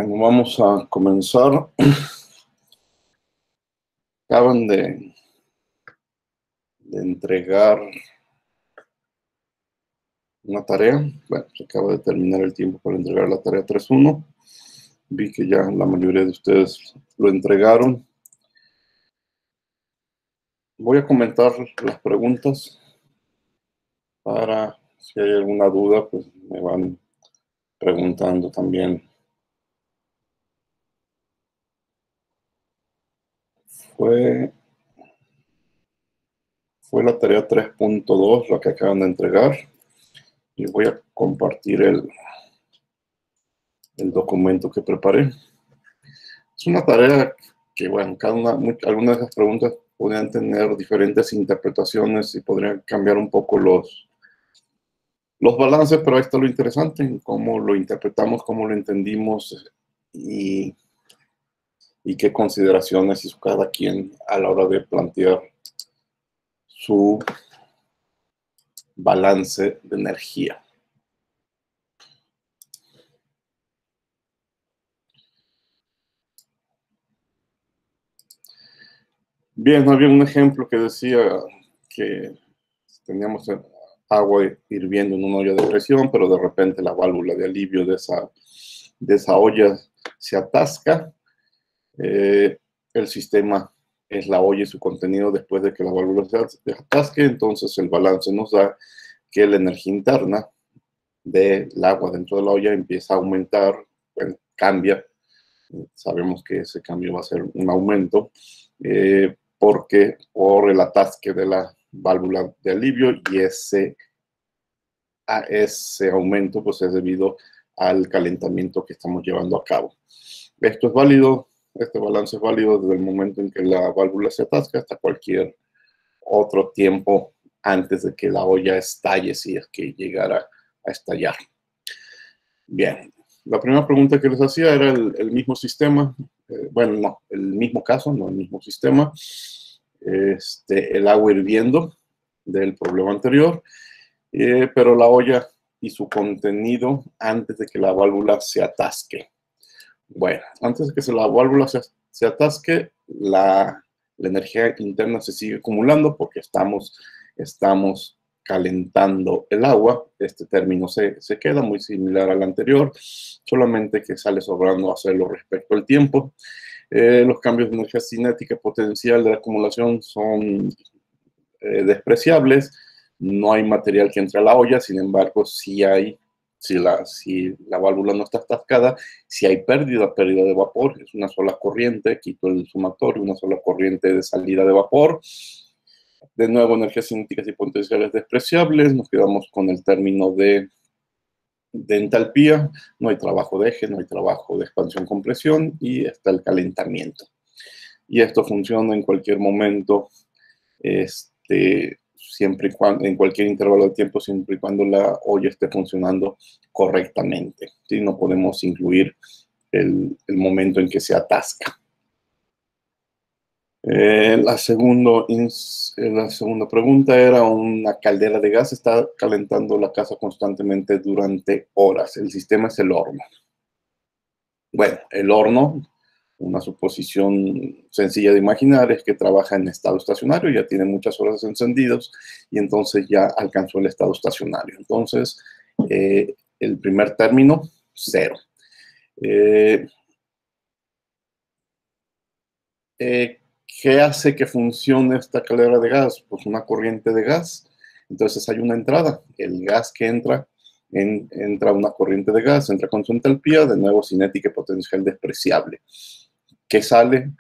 Bueno, vamos a comenzar. Acaban de entregar una tarea. Bueno, se acaba de terminar el tiempo para entregar la tarea 3.1. Vi que ya la mayoría de ustedes lo entregaron. Voy a comentar las preguntas para, si hay alguna duda, pues me van preguntando también. Fue la tarea 3.2 la que acaban de entregar. Y voy a compartir el documento que preparé. Es una tarea que, bueno, algunas de esas preguntas podrían tener diferentes interpretaciones y podrían cambiar un poco los balances, pero ahí está lo interesante, en cómo lo interpretamos, cómo lo entendimos y qué consideraciones hizo cada quien a la hora de plantear su balance de energía. Bien, había un ejemplo que decía que teníamos agua hirviendo en una olla de presión, pero de repente la válvula de alivio de esa olla se atasca. El sistema es la olla y su contenido después de que la válvula se atasque, entonces el balance nos da que la energía interna del agua dentro de la olla empieza a aumentar, bueno, cambia. Sabemos que ese cambio va a ser un aumento porque por el atasque de la válvula de alivio y ese aumento pues es debido al calentamiento que estamos llevando a cabo. Esto es válido, este balance es válido desde el momento en que la válvula se atasca hasta cualquier otro tiempo antes de que la olla estalle, si es que llegara a estallar. Bien, la primera pregunta que les hacía era el mismo sistema, bueno, no, el mismo caso, no el mismo sistema, el agua hirviendo del problema anterior, pero la olla y su contenido antes de que la válvula se atasque. Bueno, antes de que la válvula se atasque, la energía interna se sigue acumulando porque estamos calentando el agua. Este término se queda muy similar al anterior, solamente que sale sobrando hacerlo respecto al tiempo. Los cambios de energía cinética potencial de la acumulación son despreciables. No hay material que entre a la olla, sin embargo, sí hay, si la válvula no está atascada, si hay pérdida de vapor, es una sola corriente, quito el sumatorio, una sola corriente de salida de vapor. De nuevo, energías cinéticas y potenciales despreciables, nos quedamos con el término de entalpía, no hay trabajo de eje, no hay trabajo de expansión-compresión y está el calentamiento. Y esto funciona en cualquier momento, siempre y cuando, en cualquier intervalo de tiempo, siempre y cuando la olla esté funcionando correctamente. ¿Sí? No podemos incluir el momento en que se atasca. La segunda pregunta era: una caldera de gas está calentando la casa constantemente durante horas. El sistema es el horno. Bueno, el horno, una suposición sencilla de imaginar es que trabaja en estado estacionario, ya tiene muchas horas encendidos y entonces ya alcanzó el estado estacionario. Entonces, el primer término, 0. ¿Qué hace que funcione esta caldera de gas? Pues una corriente de gas. Entonces hay una entrada. El gas que entra una corriente de gas, entra con su entalpía, de nuevo cinética y potencial despreciable. ¿Qué sale?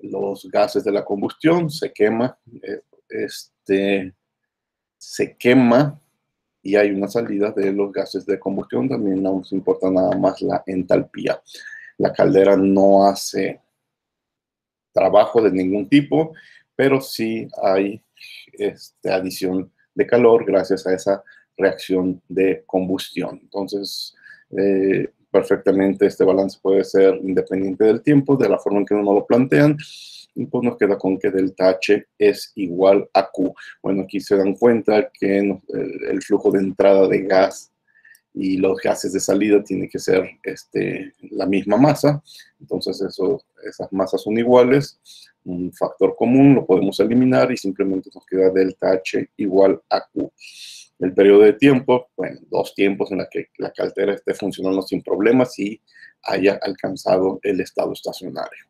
Los gases de la combustión, se quema, y hay una salida de los gases de combustión. También no nos importa nada más la entalpía. La caldera no hace trabajo de ningún tipo, pero sí hay adición de calor gracias a esa reacción de combustión. Entonces, perfectamente este balance puede ser independiente del tiempo, de la forma en que uno lo plantean, y pues nos queda con que delta H es igual a Q. Bueno, aquí se dan cuenta que el flujo de entrada de gas y los gases de salida tienen que ser la misma masa. Entonces esas masas son iguales. Un factor común lo podemos eliminar y simplemente nos queda delta H igual a Q. El periodo de tiempo, bueno, 2 tiempos en la que la caldera esté funcionando sin problemas y haya alcanzado el estado estacionario.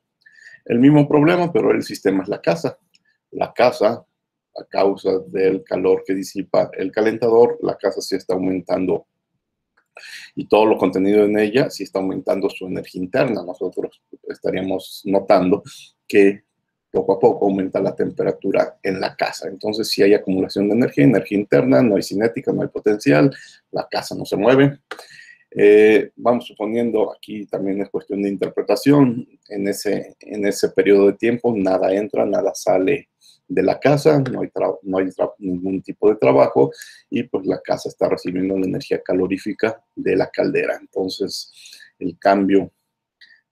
El mismo problema, pero el sistema es la casa. La casa, a causa del calor que disipa el calentador, la casa sí está aumentando y todo lo contenido en ella sí está aumentando su energía interna. Nosotros estaríamos notando que poco a poco aumenta la temperatura en la casa. Entonces, si hay acumulación de energía interna, no hay cinética, no hay potencial, la casa no se mueve. Vamos suponiendo, aquí también es cuestión de interpretación, en ese periodo de tiempo nada entra, nada sale de la casa, no hay ningún tipo de trabajo y pues la casa está recibiendo la energía calorífica de la caldera. Entonces, el cambio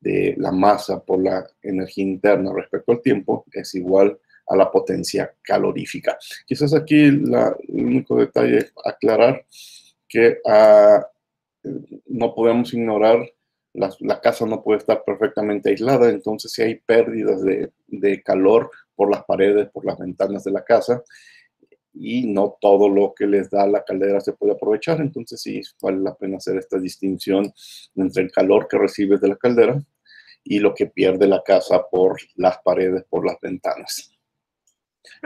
de la masa por la energía interna respecto al tiempo es igual a la potencia calorífica. Quizás aquí el único detalle es aclarar que no podemos ignorar, la casa no puede estar perfectamente aislada, entonces si hay pérdidas de calor por las paredes, por las ventanas de la casa, y no todo lo que les da la caldera se puede aprovechar, entonces sí vale la pena hacer esta distinción entre el calor que recibes de la caldera y lo que pierde la casa por las paredes, por las ventanas.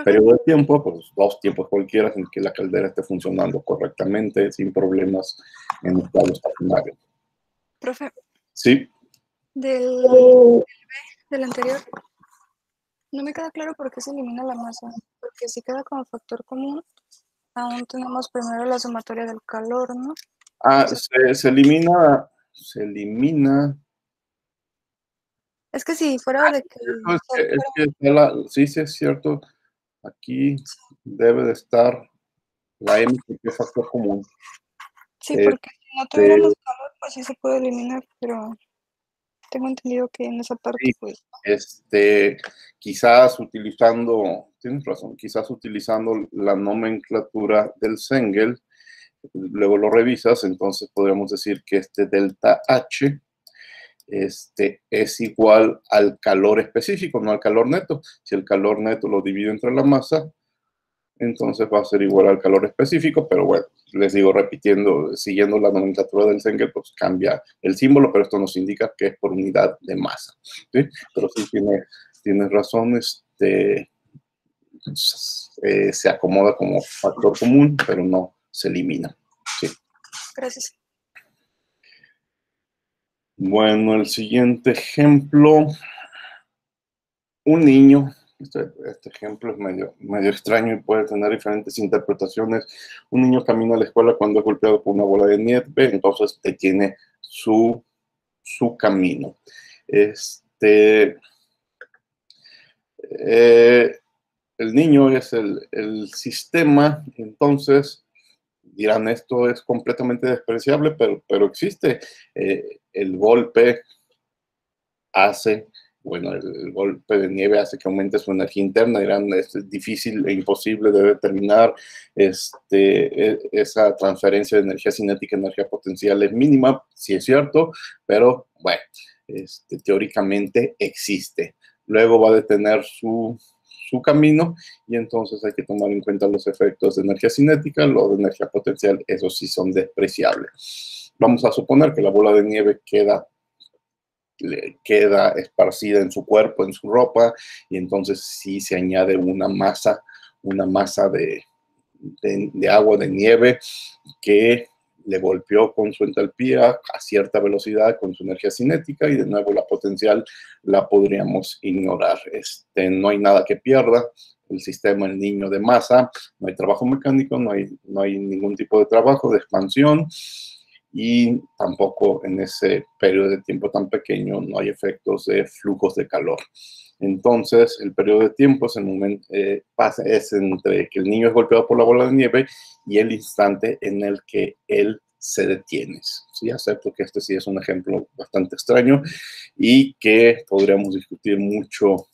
Periodo de tiempo, pues 2 tiempos cualquiera en que la caldera esté funcionando correctamente, sin problemas en estado estacionario. Profe, Sí. del anterior, no me queda claro por qué se elimina la masa, porque si queda como factor común, aún tenemos primero la sumatoria del calor, ¿no? Se elimina. Es que si fuera de que... Sí, sí es cierto. Aquí debe de estar la M, que es factor común. Sí, porque si no tuviéramos calor, pues sí se puede eliminar, pero tengo entendido que en esa parte, pues... Quizás utilizando, tienes razón, quizás utilizando la nomenclatura del Sengel, luego lo revisas, entonces podríamos decir que delta H es igual al calor específico, no al calor neto. Si el calor neto lo divido entre la masa, entonces va a ser igual al calor específico, pero bueno, les digo, repitiendo, siguiendo la nomenclatura del Sengel, pues cambia el símbolo, pero esto nos indica que es por unidad de masa, ¿sí? Pero sí tienes razón, se acomoda como factor común, pero no se elimina. Sí. Gracias. Bueno, el siguiente ejemplo, un niño. Este ejemplo es medio extraño y puede tener diferentes interpretaciones. Un niño camina a la escuela cuando es golpeado por una bola de nieve, entonces detiene su camino. El niño es el sistema, entonces dirán, esto es completamente despreciable, pero existe. El golpe el golpe de nieve hace que aumente su energía interna. Dirán, es difícil e imposible de determinar. Esa transferencia de energía cinética a energía potencial es mínima, sí es cierto, pero bueno, teóricamente existe. Luego va a detener su camino y entonces hay que tomar en cuenta los efectos de energía cinética, los de energía potencial, esos sí son despreciables. Vamos a suponer que la bola de nieve queda esparcida en su cuerpo, en su ropa, y entonces sí se añade una masa de agua, de nieve, que le golpeó con su entalpía a cierta velocidad, con su energía cinética, y de nuevo la potencial la podríamos ignorar. No hay nada que pierda. El sistema, el niño de masa, no hay trabajo mecánico, no hay ningún tipo de trabajo de expansión, y tampoco en ese periodo de tiempo tan pequeño no hay efectos de flujos de calor. Entonces, el periodo de tiempo es es entre que el niño es golpeado por la bola de nieve y el instante en el que él se detiene. Sí, acepto que este sí es un ejemplo bastante extraño y que podríamos discutir mucho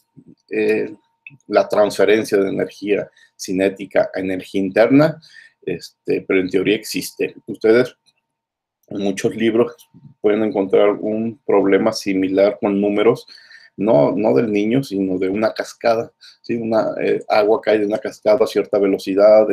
la transferencia de energía cinética a energía interna, pero en teoría existe. Ustedes En muchos libros pueden encontrar un problema similar con números, no del niño, sino de una cascada. ¿Sí? Agua cae de una cascada a cierta velocidad,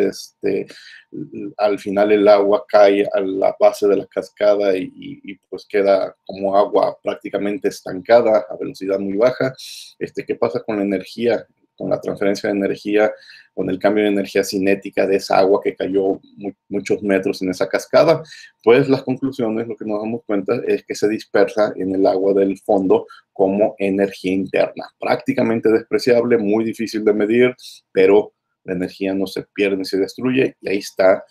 al final el agua cae a la base de la cascada y pues queda como agua prácticamente estancada a velocidad muy baja. ¿Qué pasa con la energía? Con la transferencia de energía, con el cambio de energía cinética de esa agua que cayó muchos metros en esa cascada, pues las conclusiones, lo que nos damos cuenta es que se dispersa en el agua del fondo como energía interna, prácticamente despreciable, muy difícil de medir, pero la energía no se pierde ni se destruye y ahí está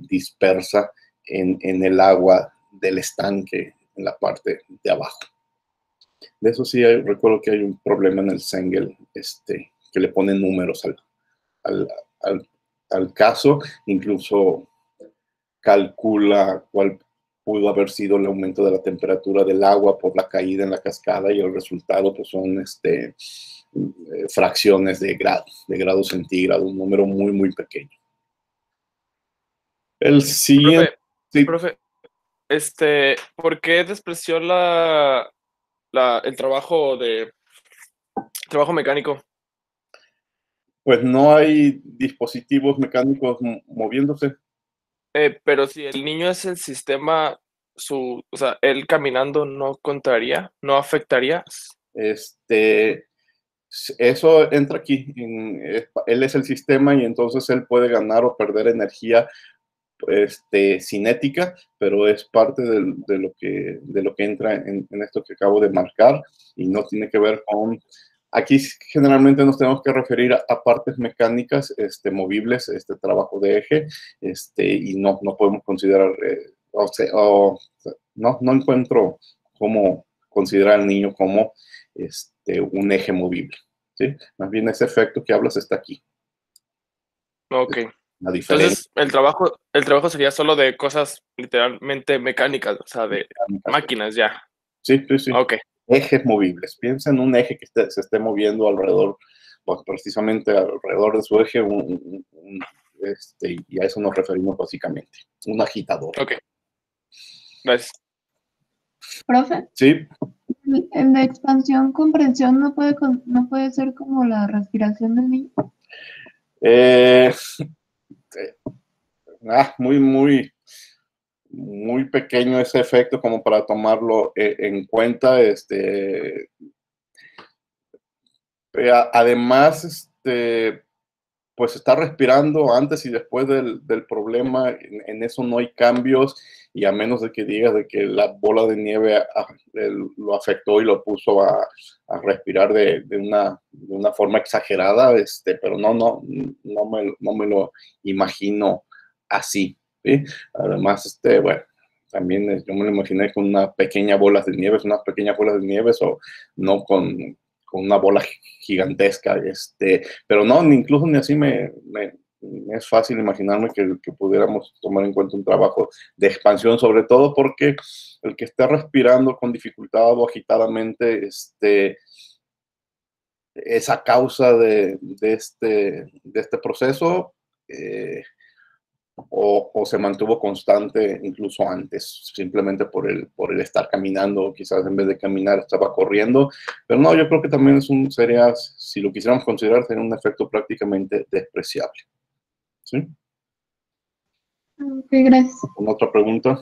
dispersa en el agua del estanque en la parte de abajo. De eso sí, recuerdo que hay un problema en el Sengel, que le ponen números al, al, al caso, incluso calcula cuál pudo haber sido el aumento de la temperatura del agua por la caída en la cascada y el resultado pues son fracciones de grado centígrado, un número muy, muy pequeño. El siguiente... Profe, ¿por qué despreció el trabajo mecánico? Pues no hay dispositivos mecánicos moviéndose. Pero si el niño es el sistema, o sea, él caminando no contaría, no afectaría. Eso entra aquí. Él es el sistema y entonces él puede ganar o perder energía cinética, pero es parte de lo que entra en esto que acabo de marcar y no tiene que ver con... Aquí generalmente nos tenemos que referir a partes mecánicas movibles, trabajo de eje, y no podemos considerar, no encuentro cómo considerar al niño como un eje movible, ¿sí? Más bien ese efecto que hablas está aquí. Ok. La diferencia. Entonces, el trabajo sería solo de cosas literalmente mecánicas, o sea, de máquinas ya. Sí, sí, sí. Ok. Ejes movibles. Piensa en un eje que se esté moviendo alrededor, pues, precisamente alrededor de su eje, y a eso nos referimos básicamente. Un agitador. Ok. Gracias. Profe. Sí. En la expansión, comprensión no puede ser como la respiración del niño. Muy, muy, muy pequeño ese efecto como para tomarlo en cuenta. Además, pues está respirando antes y después del problema, en eso no hay cambios, y a menos de que digas de que la bola de nieve lo afectó y lo puso a respirar de una forma exagerada, pero no me lo imagino así, ¿sí? Además, bueno, también yo me lo imaginé con unas pequeñas bolas de nieve, o no con una bola gigantesca, pero no, incluso ni así me es fácil imaginarme que pudiéramos tomar en cuenta un trabajo de expansión, sobre todo porque el que está respirando con dificultad o agitadamente, es a causa de este proceso, o se mantuvo constante incluso antes, simplemente por el estar caminando, quizás en vez de caminar estaba corriendo, pero no, yo creo que también sería, si lo quisiéramos considerar, sería un efecto prácticamente despreciable. ¿Sí? Ok, gracias. ¿Una otra pregunta?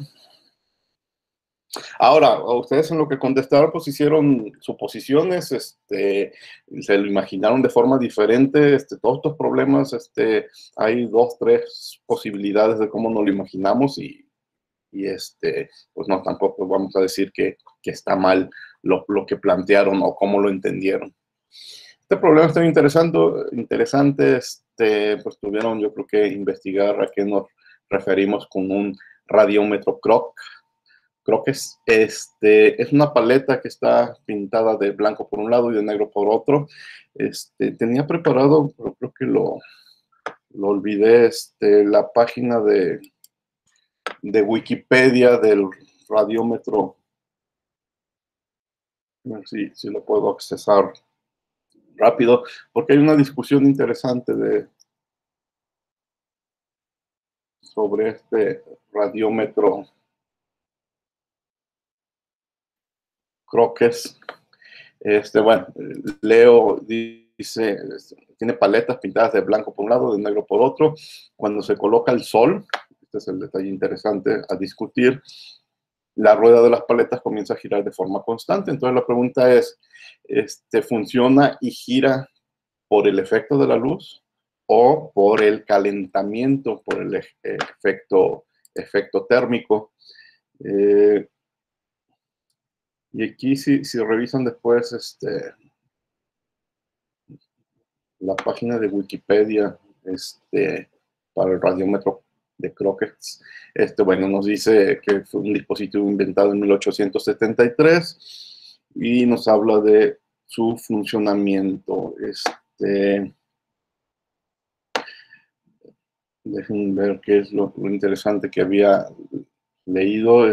Ahora, ustedes en lo que contestaron, pues hicieron suposiciones, se lo imaginaron de forma diferente, todos estos problemas, hay 2, 3 posibilidades de cómo nos lo imaginamos y pues no, tampoco vamos a decir que está mal lo que plantearon o cómo lo entendieron. Este problema está interesante, pues tuvieron, yo creo, que investigar a qué nos referimos con un radiómetro Kroc. Creo que es una paleta que está pintada de blanco por un lado y de negro por otro. Tenía preparado, pero creo que lo olvidé, la página de Wikipedia del radiómetro. A ver si lo puedo accesar rápido, porque hay una discusión interesante sobre este radiómetro croques. Bueno, Leo dice, tiene paletas pintadas de blanco por un lado, de negro por otro. Cuando se coloca el sol, este es el detalle interesante a discutir, la rueda de las paletas comienza a girar de forma constante. Entonces la pregunta es, ¿funciona y gira por el efecto de la luz o por el calentamiento, por el efecto térmico? Y aquí si revisan después la página de Wikipedia para el radiómetro de Crookes, bueno, nos dice que fue un dispositivo inventado en 1873 y nos habla de su funcionamiento. Dejen ver qué es lo interesante que había leído.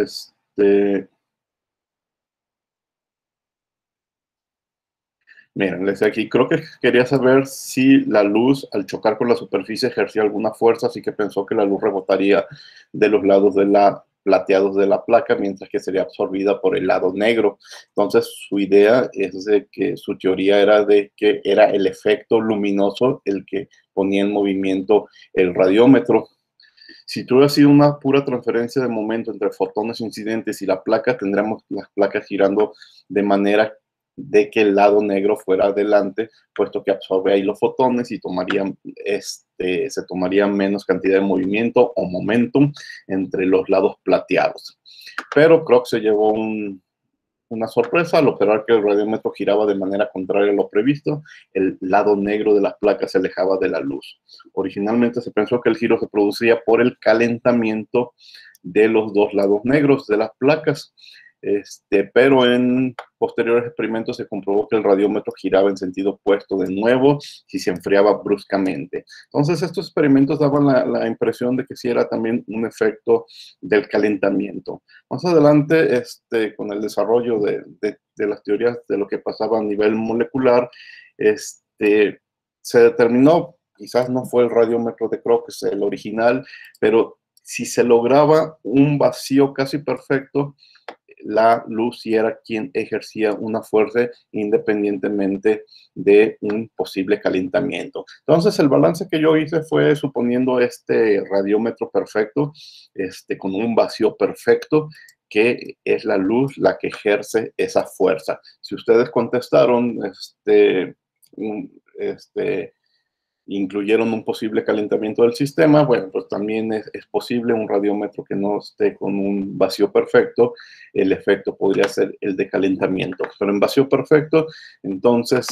Miren, les decía aquí, creo que quería saber si la luz al chocar con la superficie ejercía alguna fuerza, así que pensó que la luz rebotaría de los lados plateados de la placa, mientras que sería absorbida por el lado negro. Entonces, su idea es de que su teoría era de que era el efecto luminoso el que ponía en movimiento el radiómetro. Si tuviera sido una pura transferencia de momento entre fotones incidentes y la placa, tendríamos las placas girando de manera de que el lado negro fuera adelante, puesto que absorbe ahí los fotones y se tomaría menos cantidad de movimiento o momentum entre los lados plateados. Pero Crookes se llevó una sorpresa al observar que el radiómetro giraba de manera contraria a lo previsto. El lado negro de las placas se alejaba de la luz. Originalmente se pensó que el giro se producía por el calentamiento de los dos lados negros de las placas. Pero en posteriores experimentos se comprobó que el radiómetro giraba en sentido opuesto de nuevo si se enfriaba bruscamente. Entonces estos experimentos daban la impresión de que sí era también un efecto del calentamiento. Más adelante, con el desarrollo de las teorías de lo que pasaba a nivel molecular, se determinó, quizás no fue el radiómetro de Crookes el original, pero si se lograba un vacío casi perfecto, la luz sí era quien ejercía una fuerza independientemente de un posible calentamiento. Entonces, el balance que yo hice fue suponiendo este radiómetro perfecto, con un vacío perfecto, que es la luz la que ejerce esa fuerza. Si ustedes contestaron, incluyeron un posible calentamiento del sistema, bueno, pues también es posible un radiómetro que no esté con un vacío perfecto, el efecto podría ser el de calentamiento. Pero en vacío perfecto, entonces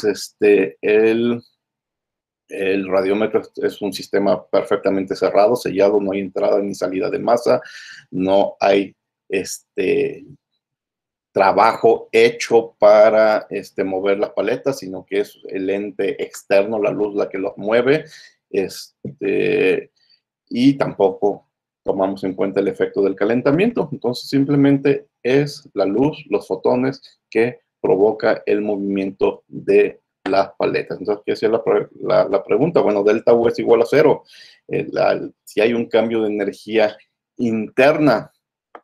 el radiómetro es un sistema perfectamente cerrado, sellado, no hay entrada ni salida de masa, no hay trabajo hecho para mover las paletas, sino que es el ente externo, la luz, la que los mueve, y tampoco tomamos en cuenta el efecto del calentamiento. Entonces simplemente es la luz, los fotones, que provoca el movimiento de las paletas. Entonces, ¿qué hacía la pregunta? Bueno, delta U es igual a 0. Si hay un cambio de energía interna,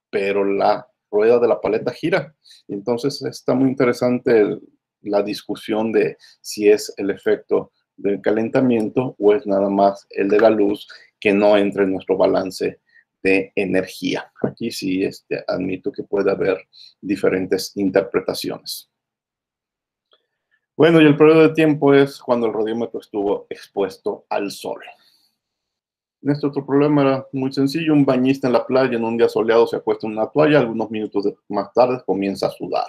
pero la rueda de la paleta gira. Entonces está muy interesante la discusión de si es el efecto del calentamiento o es nada más el de la luz que no entra en nuestro balance de energía. Aquí sí admito que puede haber diferentes interpretaciones. Bueno, y el periodo de tiempo es cuando el radiómetro estuvo expuesto al sol. Este otro problema era muy sencillo. Un bañista en la playa en un día soleado se acuesta en una toalla, algunos minutos más tarde comienza a sudar.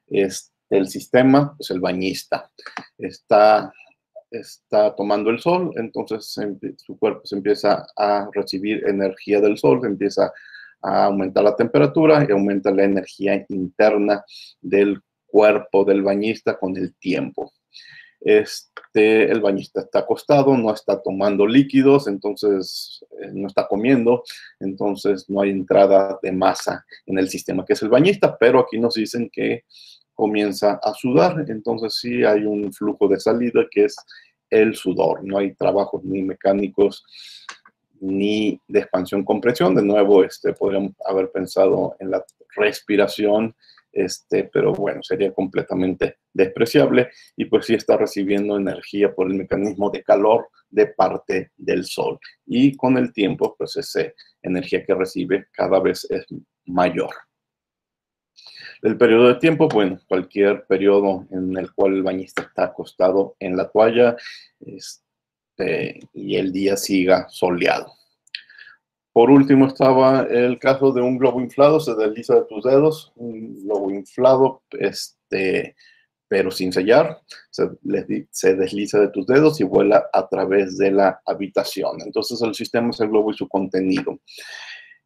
El sistema, pues el bañista, está tomando el sol, entonces su cuerpo se empieza a recibir energía del sol, se empieza a aumentar la temperatura y aumenta la energía interna del cuerpo del bañista con el tiempo. El bañista está acostado, no está tomando líquidos, entonces no está comiendo, entonces no hay entrada de masa en el sistema que es el bañista, pero aquí nos dicen que comienza a sudar, entonces sí hay un flujo de salida que es el sudor, no hay trabajos ni mecánicos ni de expansión-compresión. De nuevo, podríamos haber pensado en la respiración pero bueno, sería completamente despreciable y pues sí está recibiendo energía por el mecanismo de calor de parte del Sol. Y con el tiempo, pues esa energía que recibe cada vez es mayor. El periodo de tiempo, bueno, cualquier periodo en el cual el bañista está acostado en la toalla y el día siga soleado. Por último estaba el caso de un globo inflado, se desliza de tus dedos, un globo inflado, pero sin sellar, se desliza de tus dedos y vuela a través de la habitación. Entonces el sistema es el globo y su contenido.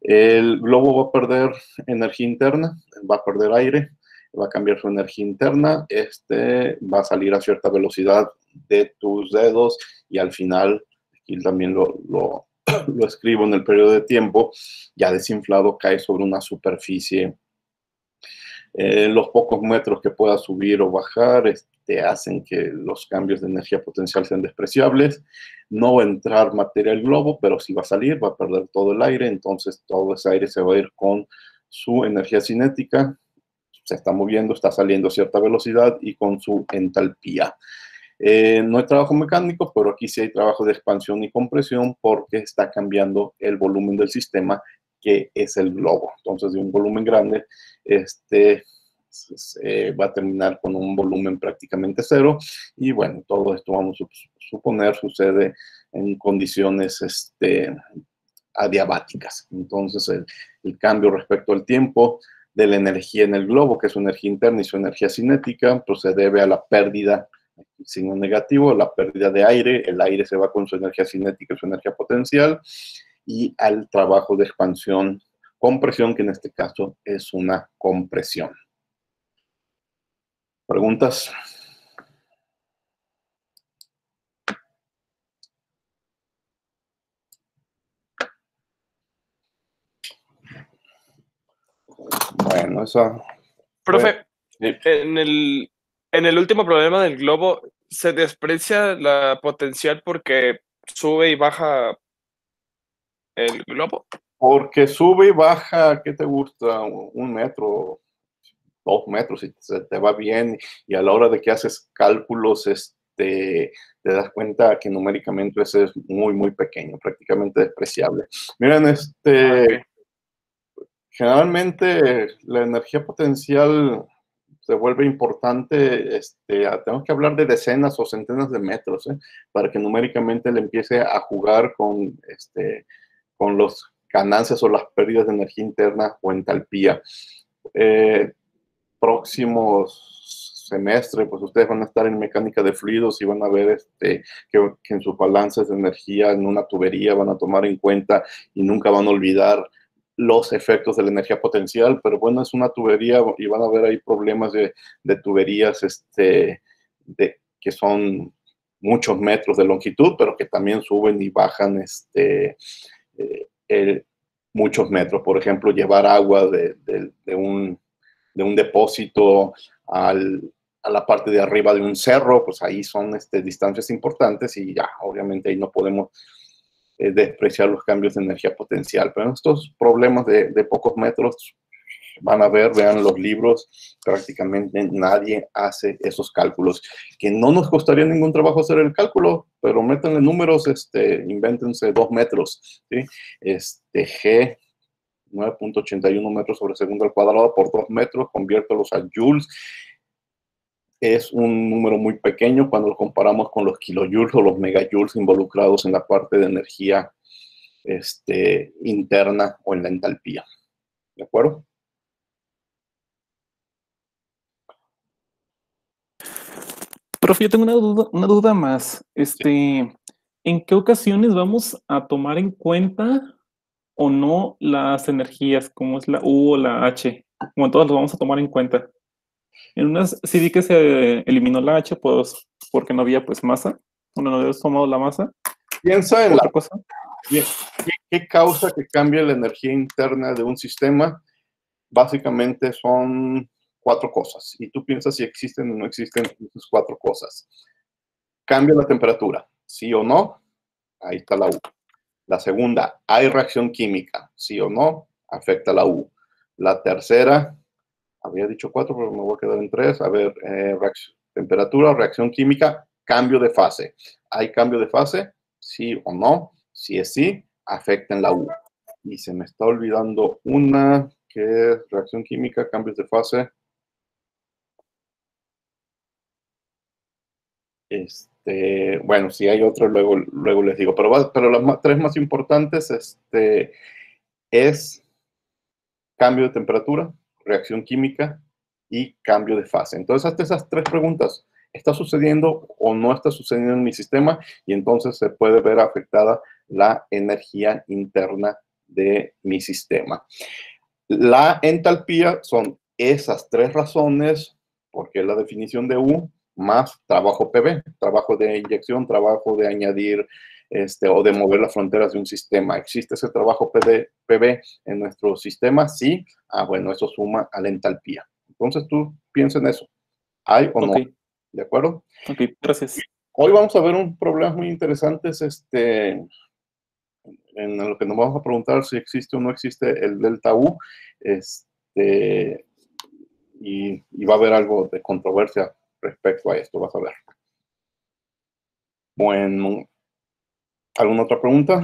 El globo va a perder energía interna, va a perder aire, va a cambiar su energía interna, va a salir a cierta velocidad de tus dedos y al final, aquí también lo escribo en el periodo de tiempo, ya desinflado, cae sobre una superficie. Los pocos metros que pueda subir o bajar hacen que los cambios de energía potencial sean despreciables. No va a entrar materia al globo, pero sí va a salir, va a perder todo el aire, entonces todo ese aire se va a ir con su energía cinética, se está moviendo, está saliendo a cierta velocidad y con su entalpía. No hay trabajo mecánico, pero aquí sí hay trabajo de expansión y compresión porque está cambiando el volumen del sistema, que es el globo. Entonces, de un volumen grande, va a terminar con un volumen prácticamente cero. Y bueno, todo esto vamos a suponer sucede en condiciones adiabáticas. Entonces, el cambio respecto al tiempo de la energía en el globo, que es su energía interna y su energía cinética, pues se debe a la pérdida, signo negativo, la pérdida de aire, el aire se va con su energía cinética y su energía potencial, y al trabajo de expansión, compresión, que en este caso es una compresión. ¿Preguntas? Bueno, esa... Profe, Sí. en el último problema del globo, ¿se desprecia la potencial porque sube y baja el globo? Porque sube y baja, ¿qué te gusta? 1 metro, 2 metros, si se te va bien, y a la hora de que haces cálculos, te das cuenta que numéricamente ese es muy, muy pequeño, prácticamente despreciable. Miren, Okay. generalmente la energía potencial se vuelve importante, tenemos que hablar de decenas o centenas de metros, para que numéricamente le empiece a jugar con los ganancias o las pérdidas de energía interna o entalpía. Próximos semestre, pues ustedes van a estar en mecánica de fluidos y van a ver que en sus balances de energía en una tubería van a tomar en cuenta y nunca van a olvidar los efectos de la energía potencial, pero bueno, es una tubería y van a ver ahí problemas de tuberías que son muchos metros de longitud, pero que también suben y bajan muchos metros. Por ejemplo, llevar agua de un depósito a la parte de arriba de un cerro, pues ahí son distancias importantes y ya, obviamente ahí no podemos despreciar los cambios de energía potencial. Pero estos problemas de pocos metros, van a ver, vean los libros, prácticamente nadie hace esos cálculos, que no nos costaría ningún trabajo hacer el cálculo, pero métanle números, invéntense 2 metros, ¿sí? G 9.81 metros sobre segundo al cuadrado por 2 metros, conviértelos a joules. Es un número muy pequeño cuando lo comparamos con los kilojoules o los megajoules involucrados en la parte de energía interna o en la entalpía. ¿De acuerdo? Profe, yo tengo una duda más. ¿En qué ocasiones vamos a tomar en cuenta o no las energías, como es la U o la H? Como todas las vamos a tomar en cuenta. En unas sí vi que se eliminó la H, pues, porque no había pues masa. Uno no había tomado la masa. Piensa en ¿Otra cosa? ¿Qué causa que cambie la energía interna de un sistema? Básicamente son 4 cosas. Y tú piensas si existen o no existen esas 4 cosas. Cambia la temperatura, sí o no, ahí está la U. La segunda, hay reacción química, sí o no, afecta la U. La tercera, Había dicho 4, pero me voy a quedar en 3. A ver, temperatura, reacción química, cambio de fase. ¿Hay cambio de fase? ¿Sí o no? Si es sí, afecta en la U. Y se me está olvidando una, que es reacción química, cambios de fase. Bueno, si hay otro, luego les digo. Pero las 3 más importantes es cambio de temperatura, reacción química y cambio de fase. Entonces, hasta esas 3 preguntas, ¿está sucediendo o no está sucediendo en mi sistema? Y entonces se puede ver afectada la energía interna de mi sistema. La entalpía son esas 3 razones, porque es la definición de U, más trabajo PV, trabajo de inyección, trabajo de añadir o de mover las fronteras de un sistema. ¿Existe ese trabajo PV en nuestro sistema? Sí. Bueno, eso suma a la entalpía. Entonces tú piensa en eso. ¿Hay o no? ¿De acuerdo? Ok, gracias. Hoy vamos a ver un problema muy interesante, en lo que nos vamos a preguntar si existe o no existe el delta U, y va a haber algo de controversia respecto a esto, vas a ver. Bueno, ¿alguna otra pregunta?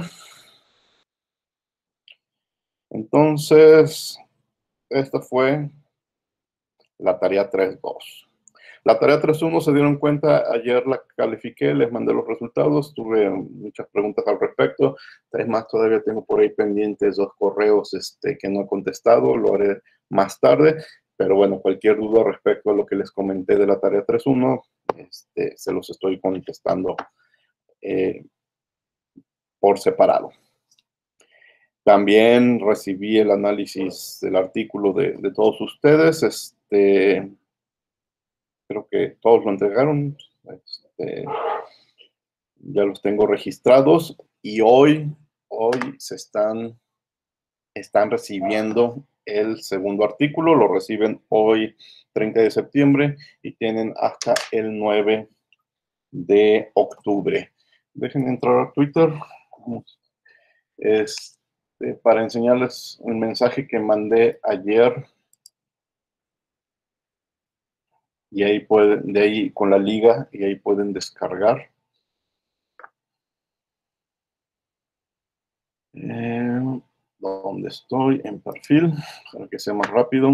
Entonces, esta fue la tarea 3.2. La tarea 3.1 se dieron cuenta, ayer la califiqué, les mandé los resultados, tuve muchas preguntas al respecto. 3 más todavía tengo por ahí pendientes 2 correos que no he contestado, lo haré más tarde. Pero bueno, cualquier duda respecto a lo que les comenté de la tarea 3.1, se los estoy contestando por separado. También recibí el análisis del artículo de todos ustedes. Creo que todos lo entregaron. Ya los tengo registrados y hoy están recibiendo el segundo artículo. Lo reciben hoy, 30 de septiembre, y tienen hasta el 9 de octubre. Dejen entrar a Twitter. Para enseñarles un mensaje que mandé ayer. Y ahí de ahí con la liga, y ahí pueden descargar. ¿Dónde estoy? En perfil, para que sea más rápido.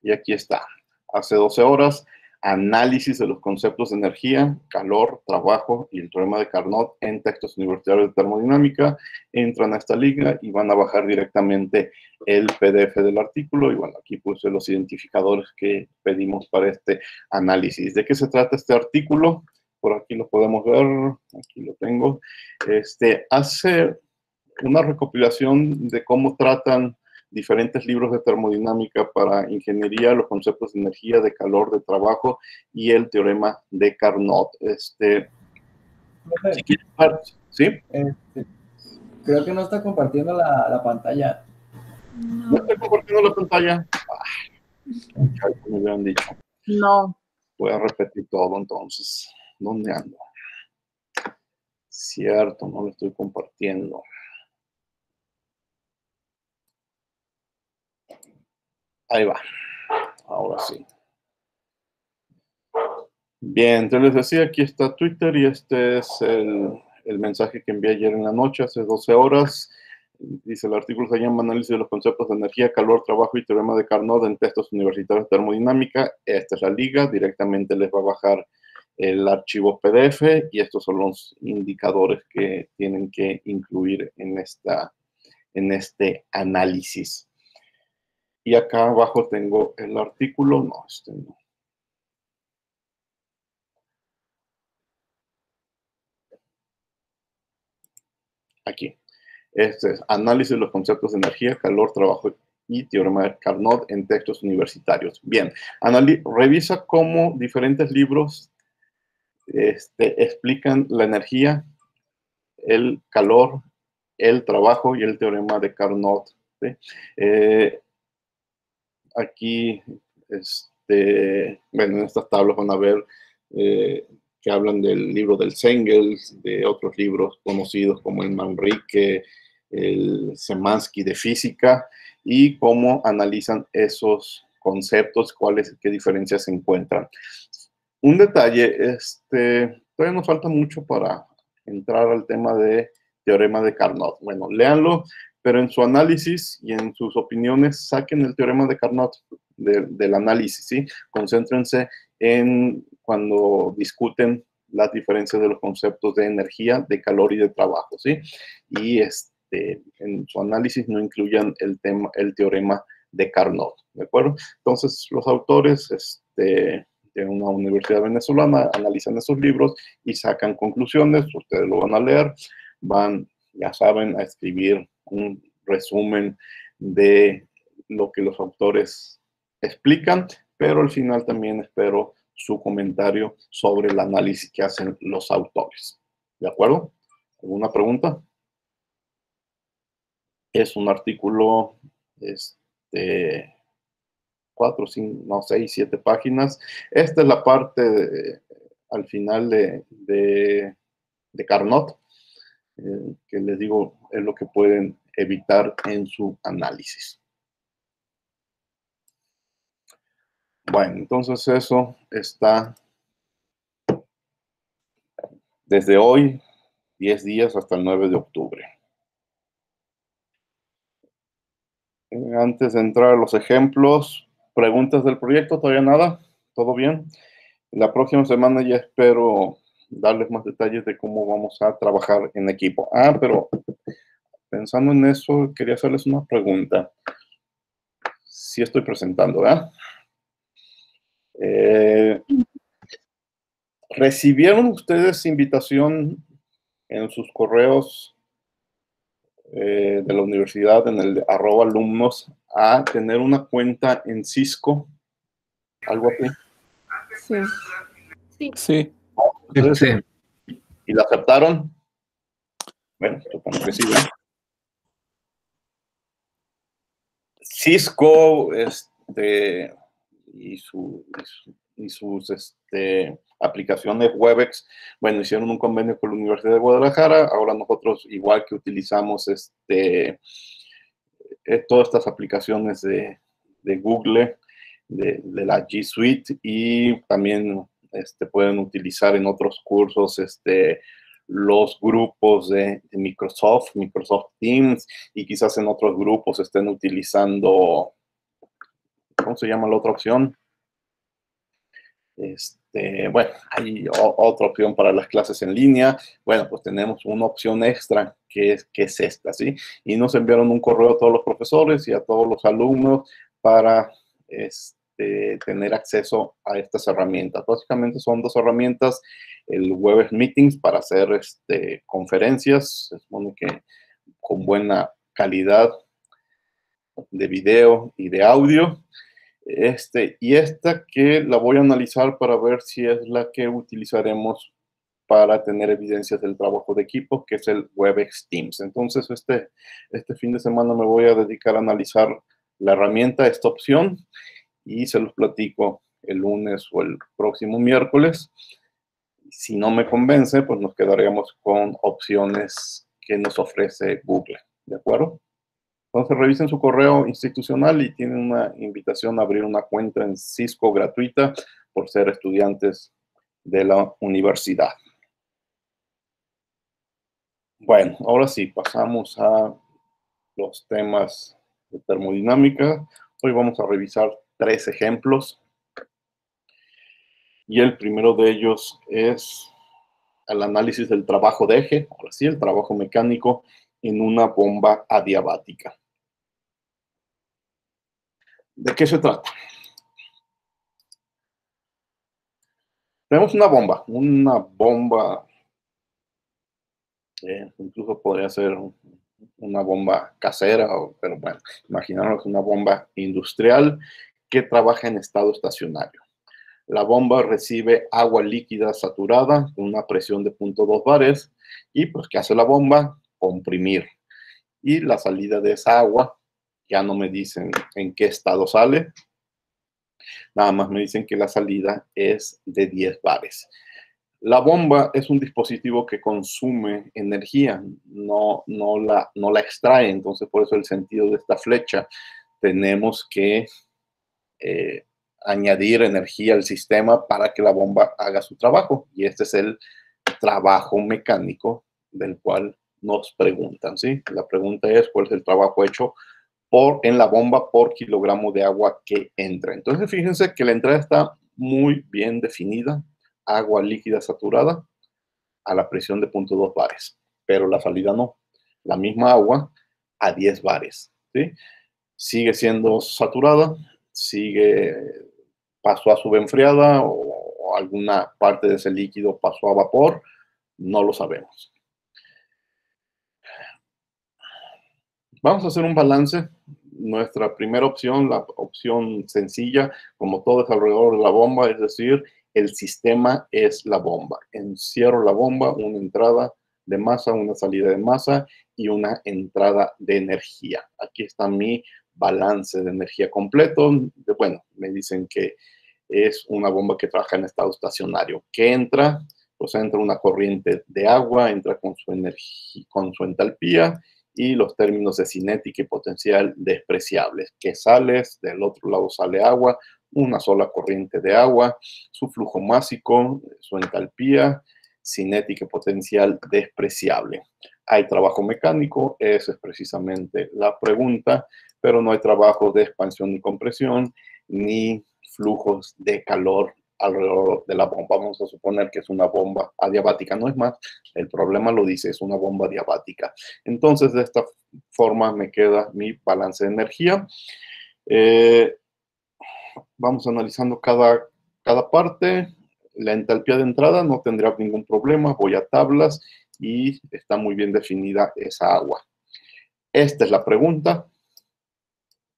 Y aquí está. Hace 12 horas, análisis de los conceptos de energía, calor, trabajo y el teorema de Carnot en textos universitarios de termodinámica. Entran a esta liga y van a bajar directamente el PDF del artículo. Y bueno, aquí puse los identificadores que pedimos para este análisis. ¿De qué se trata este artículo? Por aquí lo podemos ver. Aquí lo tengo. Hace una recopilación de cómo tratan diferentes libros de termodinámica para ingeniería, los conceptos de energía, de calor, de trabajo y el teorema de Carnot. Si quieren ver, ¿sí? Creo que no está compartiendo la pantalla. No estoy compartiendo la pantalla. Ay, como me habían dicho. No. Voy a repetir todo entonces. ¿Dónde ando? Cierto, no lo estoy compartiendo. Ahí va. Ahora sí. Bien, entonces les decía, aquí está Twitter y este es el mensaje que envié ayer en la noche, hace 12 horas. Dice, el artículo se llama Análisis de los conceptos de energía, calor, trabajo y teorema de Carnot en textos universitarios de termodinámica. Esta es la liga, directamente les va a bajar el archivo PDF y estos son los indicadores que tienen que incluir en este análisis. Y acá abajo tengo el artículo, no, no. Aquí. Este es análisis de los conceptos de energía, calor, trabajo y teorema de Carnot en textos universitarios. Bien, revisa cómo diferentes libros explican la energía, el calor, el trabajo y el teorema de Carnot. ¿Sí? Aquí, bueno, en estas tablas van a ver que hablan del libro del Engels, de otros libros conocidos como el Manrique, el Szymanski de física, y cómo analizan esos conceptos, qué diferencias se encuentran. Un detalle, todavía nos falta mucho para entrar al tema de teorema de Carnot. Bueno, léanlo, pero en su análisis y en sus opiniones saquen el teorema de Carnot del análisis, ¿sí? Concéntrense en cuando discuten las diferencias de los conceptos de energía, de calor y de trabajo, ¿sí? Y en su análisis no incluyan el teorema de Carnot, ¿de acuerdo? Entonces, los autores de una universidad venezolana analizan esos libros y sacan conclusiones. Ustedes lo van a leer, ya saben, a escribir un resumen de lo que los autores explican, pero al final también espero su comentario sobre el análisis que hacen los autores. ¿De acuerdo? ¿Alguna pregunta? Es un artículo, 4, 5, no, 6, 7 páginas. Esta es la parte al final de Carnot, que les digo, es lo que pueden evitar en su análisis. Bueno, entonces eso está desde hoy, 10 días hasta el 9 de octubre. Antes de entrar a los ejemplos, preguntas del proyecto, ¿todavía nada? ¿Todo bien? La próxima semana ya espero darles más detalles de cómo vamos a trabajar en equipo. Pero pensando en eso, quería hacerles una pregunta. Sí estoy presentando, ¿verdad? ¿Recibieron ustedes invitación en sus correos de la universidad, en el @alumnos, a tener una cuenta en Cisco? ¿Algo así? Sí. Sí. ¿Y la aceptaron? Bueno, supongo que sí, ¿verdad? Cisco, y sus aplicaciones Webex, bueno, hicieron un convenio con la Universidad de Guadalajara. Ahora nosotros, igual que utilizamos todas estas aplicaciones de Google, de la G Suite, y también pueden utilizar en otros cursos los grupos de Microsoft Teams, y quizás en otros grupos estén utilizando, ¿cómo se llama la otra opción? Bueno, hay otra opción para las clases en línea. Bueno, pues tenemos una opción extra que es esta, ¿sí? Y nos enviaron un correo a todos los profesores y a todos los alumnos para tener acceso a estas herramientas. Básicamente son 2 herramientas: el Webex Meetings para hacer conferencias, se supone que con buena calidad de video y de audio. Y esta que la voy a analizar para ver si es la que utilizaremos para tener evidencias del trabajo de equipo, que es el Webex Teams. Entonces, este fin de semana me voy a dedicar a analizar la herramienta, esta opción, y se los platico el lunes o el próximo miércoles. Si no me convence, pues nos quedaríamos con opciones que nos ofrece Google. ¿De acuerdo? Entonces revisen su correo institucional y tienen una invitación a abrir una cuenta en Cisco gratuita por ser estudiantes de la universidad. Bueno, ahora sí, pasamos a los temas de termodinámica. Hoy vamos a revisar 3 ejemplos. Y el primero de ellos es el análisis del trabajo de eje, ahora sí, el trabajo mecánico en una bomba adiabática. ¿De qué se trata? Tenemos una bomba, incluso podría ser una bomba casera, pero bueno, imaginaros una bomba industrial que trabaja en estado estacionario. La bomba recibe agua líquida saturada con una presión de 0.2 bares y pues ¿qué hace la bomba? Comprimir. Y la salida de esa agua, ya no me dicen en qué estado sale, nada más me dicen que la salida es de 10 bares. La bomba es un dispositivo que consume energía, no la extrae. Entonces, por eso el sentido de esta flecha, tenemos que añadir energía al sistema para que la bomba haga su trabajo. Y este es el trabajo mecánico del cual nos preguntan, ¿sí? La pregunta es, ¿cuál es el trabajo hecho en la bomba por kilogramo de agua que entra? Entonces, fíjense que la entrada está muy bien definida. Agua líquida saturada a la presión de 0.2 bares, pero la salida no. La misma agua a 10 bares, ¿sí? Sigue siendo saturada, pasó a subenfriada o alguna parte de ese líquido pasó a vapor, no lo sabemos. Vamos a hacer un balance. Nuestra primera opción, la opción sencilla, como todo es alrededor de la bomba, es decir, el sistema es la bomba. Encierro la bomba, una entrada de masa, una salida de masa y una entrada de energía. Aquí está mi balance de energía completo. Bueno, me dicen que es una bomba que trabaja en estado estacionario. ¿Qué entra? Pues entra una corriente de agua, entra con su energía, con su entalpía y los términos de cinética y potencial despreciables. ¿Qué sale? Del otro lado sale agua, una sola corriente de agua, su flujo másico, su entalpía, cinética y potencial despreciable. ¿Hay trabajo mecánico? Esa es precisamente la pregunta, pero no hay trabajo de expansión y compresión, ni flujos de calor alrededor de la bomba. Vamos a suponer que es una bomba adiabática, no es más, el problema lo dice, es una bomba adiabática. Entonces, de esta forma me queda mi balance de energía. Vamos analizando cada parte. La entalpía de entrada no tendrá ningún problema, voy a tablas y está muy bien definida esa agua. Esta es la pregunta.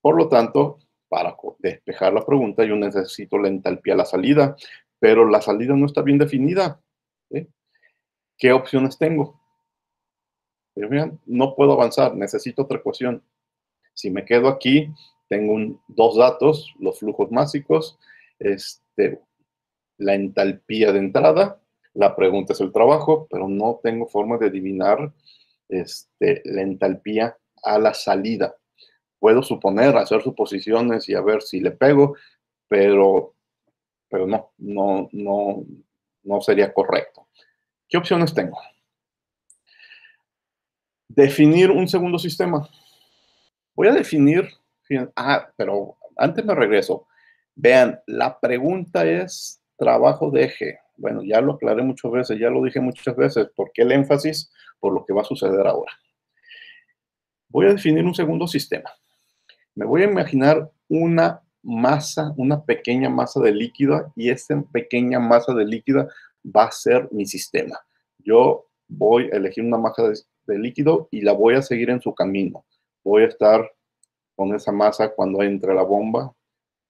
Por lo tanto, para despejar la pregunta, yo necesito la entalpía a la salida, pero la salida no está bien definida, ¿sí? ¿Qué opciones tengo? Vean, no puedo avanzar, necesito otra ecuación. Si me quedo aquí, tengo dos datos, los flujos másicos, la entalpía de entrada, la pregunta es el trabajo, pero no tengo forma de adivinar la entalpía a la salida. Puedo suponer, hacer suposiciones y a ver si le pego, pero no sería correcto. ¿Qué opciones tengo? Definir un segundo sistema. Voy a definir, pero antes me regreso. Vean, la pregunta es trabajo de eje. Bueno, ya lo aclaré muchas veces, ya lo dije muchas veces. ¿Por qué el énfasis? Por lo que va a suceder ahora. Voy a definir un segundo sistema. Me voy a imaginar una masa, una pequeña masa de líquida, y esa pequeña masa de líquida va a ser mi sistema. Yo voy a elegir una masa de líquido y la voy a seguir en su camino. Voy a estar con esa masa cuando entre la bomba,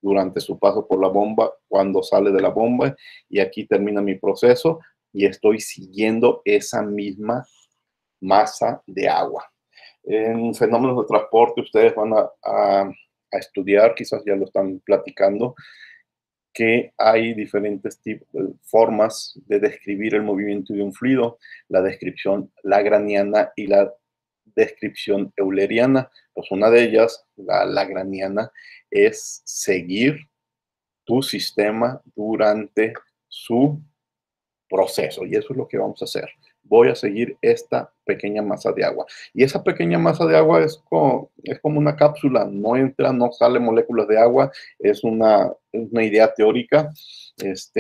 durante su paso por la bomba, cuando sale de la bomba, y aquí termina mi proceso y estoy siguiendo esa misma masa de agua. En fenómenos de transporte ustedes van a estudiar, quizás ya lo están platicando, que hay diferentes formas de describir el movimiento de un fluido, la descripción lagrangiana y la descripción euleriana. Pues una de ellas, la lagrangiana, es seguir tu sistema durante su proceso, y eso es lo que vamos a hacer. Voy a seguir esta pequeña masa de agua. Y esa pequeña masa de agua es como una cápsula, no entra, no sale moléculas de agua, es una idea teórica,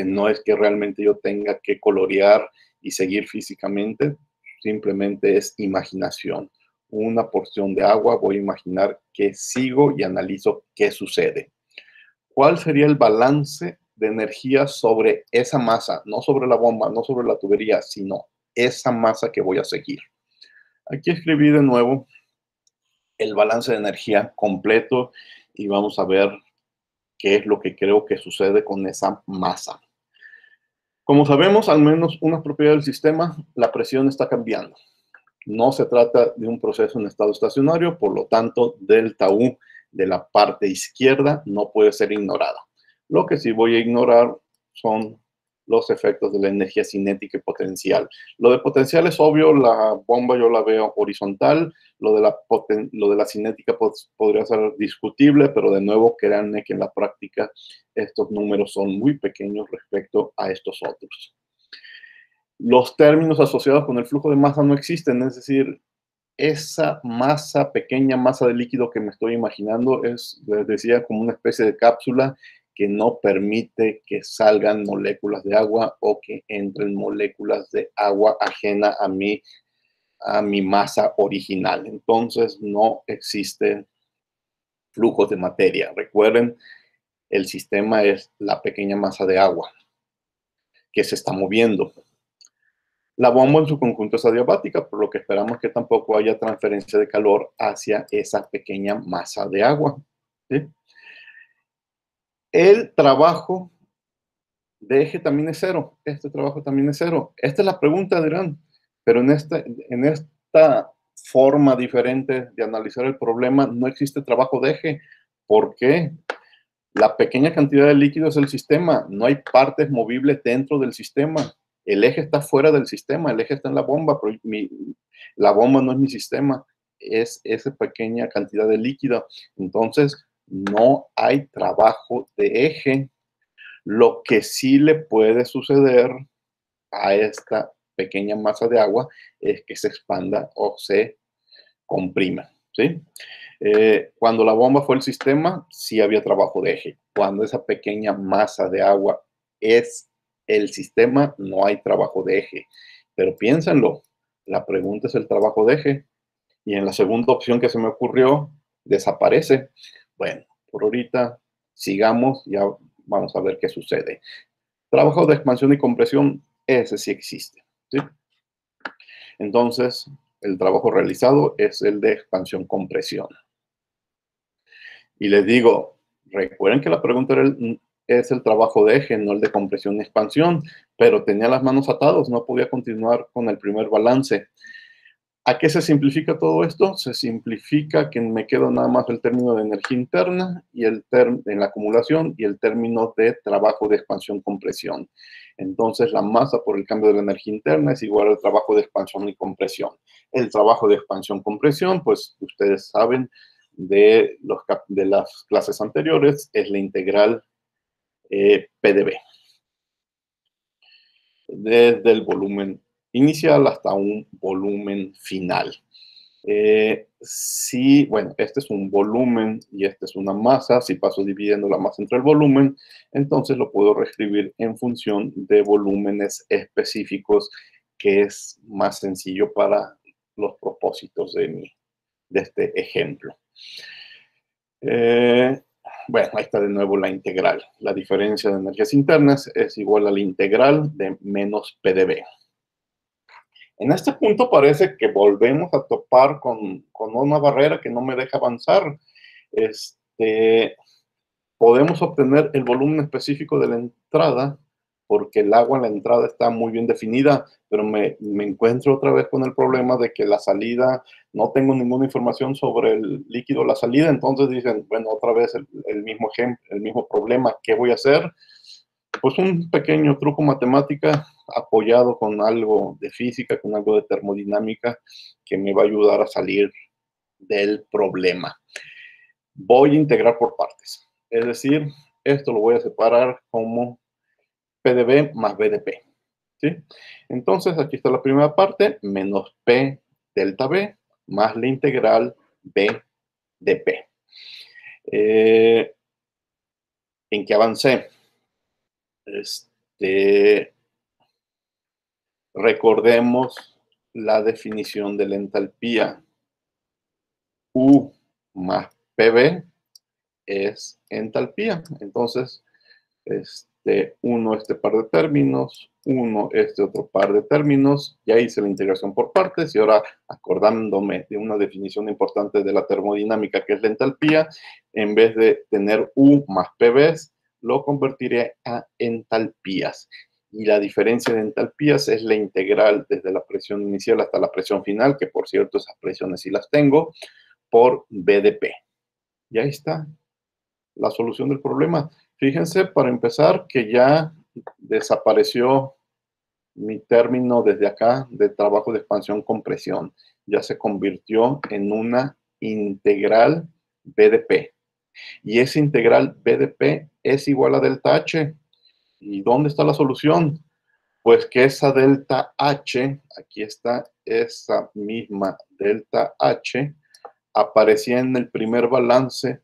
no es que realmente yo tenga que colorear y seguir físicamente, simplemente es imaginación. Una porción de agua, voy a imaginar que sigo y analizo qué sucede. ¿Cuál sería el balance de energía sobre esa masa? No sobre la bomba, no sobre la tubería, sino esa masa que voy a seguir. Aquí escribí de nuevo el balance de energía completo y vamos a ver qué es lo que creo que sucede con esa masa. Como sabemos, al menos una propiedad del sistema, la presión está cambiando. No se trata de un proceso en estado estacionario, por lo tanto, delta U de la parte izquierda no puede ser ignorada. Lo que sí voy a ignorar son los efectos de la energía cinética y potencial. Lo de potencial es obvio, la bomba yo la veo horizontal, lo de la cinética podría ser discutible, pero de nuevo créanme que en la práctica estos números son muy pequeños respecto a estos otros. Los términos asociados con el flujo de masa no existen, es decir, esa masa, pequeña masa de líquido que me estoy imaginando es, les decía, como una especie de cápsula que no permite que salgan moléculas de agua o que entren moléculas de agua ajena a mi masa original. Entonces no existe flujo de materia. Recuerden, el sistema es la pequeña masa de agua que se está moviendo. La bomba en su conjunto es adiabática, por lo que esperamos que tampoco haya transferencia de calor hacia esa pequeña masa de agua, ¿sí? El trabajo de eje también es cero. Este trabajo también es cero. Esta es la pregunta, dirán. Pero en esta forma diferente de analizar el problema no existe trabajo de eje. ¿Por qué? La pequeña cantidad de líquido es el sistema. No hay partes movibles dentro del sistema. El eje está fuera del sistema. El eje está en la bomba. Pero la bomba no es mi sistema. Es esa pequeña cantidad de líquido. Entonces, no hay trabajo de eje. Lo que sí le puede suceder a esta pequeña masa de agua es que se expanda o se comprima, ¿sí? Cuando la bomba fue el sistema, sí había trabajo de eje. Cuando esa pequeña masa de agua es el sistema, no hay trabajo de eje. Pero piénsenlo, la pregunta es el trabajo de eje. Y en la segunda opción que se me ocurrió, desaparece. Bueno, por ahorita sigamos, ya vamos a ver qué sucede. Trabajo de expansión y compresión, ese sí existe, ¿sí? Entonces, el trabajo realizado es el de expansión-compresión. Y les digo, recuerden que la pregunta es el trabajo de eje, no el de compresión y expansión, pero tenía las manos atadas, no podía continuar con el primer balance. ¿A qué se simplifica todo esto? Se simplifica que me queda nada más el término de energía interna y en la acumulación y el término de trabajo de expansión-compresión. Entonces, la masa por el cambio de la energía interna es igual al trabajo de expansión y compresión. El trabajo de expansión-compresión, pues ustedes saben de las clases anteriores, es la integral PdV. Desde el volumen inicial hasta un volumen final. Si, bueno, este es un volumen y este es una masa, si paso dividiendo la masa entre el volumen, entonces lo puedo reescribir en función de volúmenes específicos, que es más sencillo para los propósitos de este ejemplo. Bueno, ahí está de nuevo la integral. La diferencia de energías internas es igual a la integral de menos PdV. En este punto parece que volvemos a topar con una barrera que no me deja avanzar. Podemos obtener el volumen específico de la entrada porque el agua en la entrada está muy bien definida, pero me encuentro otra vez con el problema de que la salida, no tengo ninguna información sobre el líquido la salida, entonces dicen, bueno, otra vez el mismo ejemplo, el mismo problema, ¿qué voy a hacer? Pues un pequeño truco matemática apoyado con algo de física, con algo de termodinámica, que me va a ayudar a salir del problema. Voy a integrar por partes. Es decir, esto lo voy a separar como PdV más BDP, ¿sí? Entonces, aquí está la primera parte, menos P delta V, más la integral B de P. ¿En qué avancé? Recordemos la definición de la entalpía. U más PV es entalpía. Entonces, uno este par de términos, uno este otro par de términos. Ya hice la integración por partes y ahora, acordándome de una definición importante de la termodinámica que es la entalpía, en vez de tener U más PVs, lo convertiré a entalpías. Y la diferencia de entalpías es la integral desde la presión inicial hasta la presión final, que por cierto esas presiones sí las tengo, por BDP. Y ahí está la solución del problema. Fíjense, para empezar, que ya desapareció mi término desde acá de trabajo de expansión compresión. Ya se convirtió en una integral BDP. Y esa integral BDP es igual a delta H. ¿Y dónde está la solución? Pues que esa delta H, aquí está esa misma delta H, aparecía en el primer balance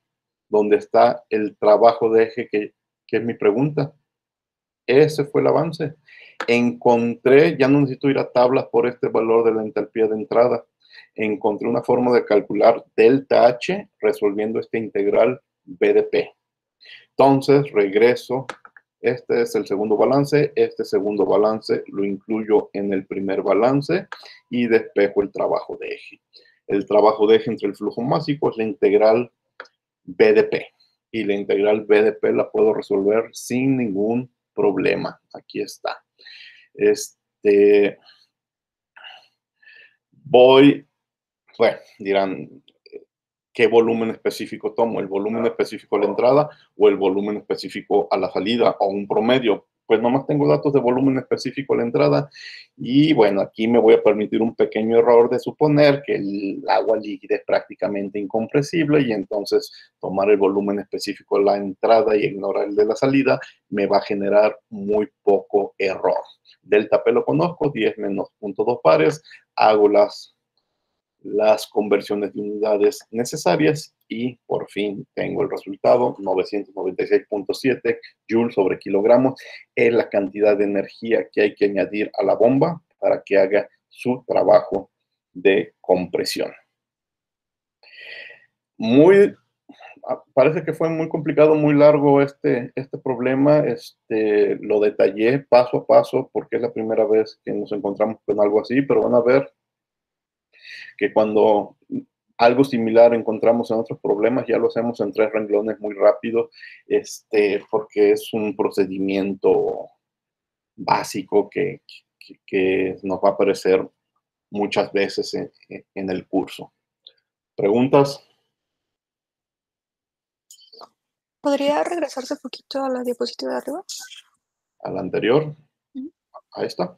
donde está el trabajo de eje, que es mi pregunta. Ese fue el avance. Encontré, ya no necesito ir a tablas por este valor de la entalpía de entrada. Encontré una forma de calcular delta H resolviendo esta integral BDP. Entonces, regreso. Este es el segundo balance. Este segundo balance lo incluyo en el primer balance y despejo el trabajo de eje. El trabajo de eje entre el flujo másico es la integral BDP. Y la integral BDP la puedo resolver sin ningún problema. Aquí está. Bueno, dirán, ¿qué volumen específico tomo? ¿El volumen específico a la entrada o el volumen específico a la salida o un promedio? Pues nomás tengo datos de volumen específico a la entrada y bueno, aquí me voy a permitir un pequeño error de suponer que el agua líquida es prácticamente incompresible y entonces tomar el volumen específico a la entrada y ignorar el de la salida me va a generar muy poco error. Delta P lo conozco, 10 menos 0.2 pares, hago las conversiones de unidades necesarias y por fin tengo el resultado. 996.7 joules sobre kilogramos es la cantidad de energía que hay que añadir a la bomba para que haga su trabajo de compresión. Parece que fue muy complicado, muy largo este problema. Lo detallé paso a paso porque es la primera vez que nos encontramos con algo así, pero van a ver que cuando algo similar encontramos en otros problemas, ya lo hacemos en 3 renglones muy rápido, porque es un procedimiento básico que nos va a aparecer muchas veces en el curso. ¿Preguntas? ¿Podría regresarse un poquito a la diapositiva de arriba? ¿A la anterior? ¿A esta?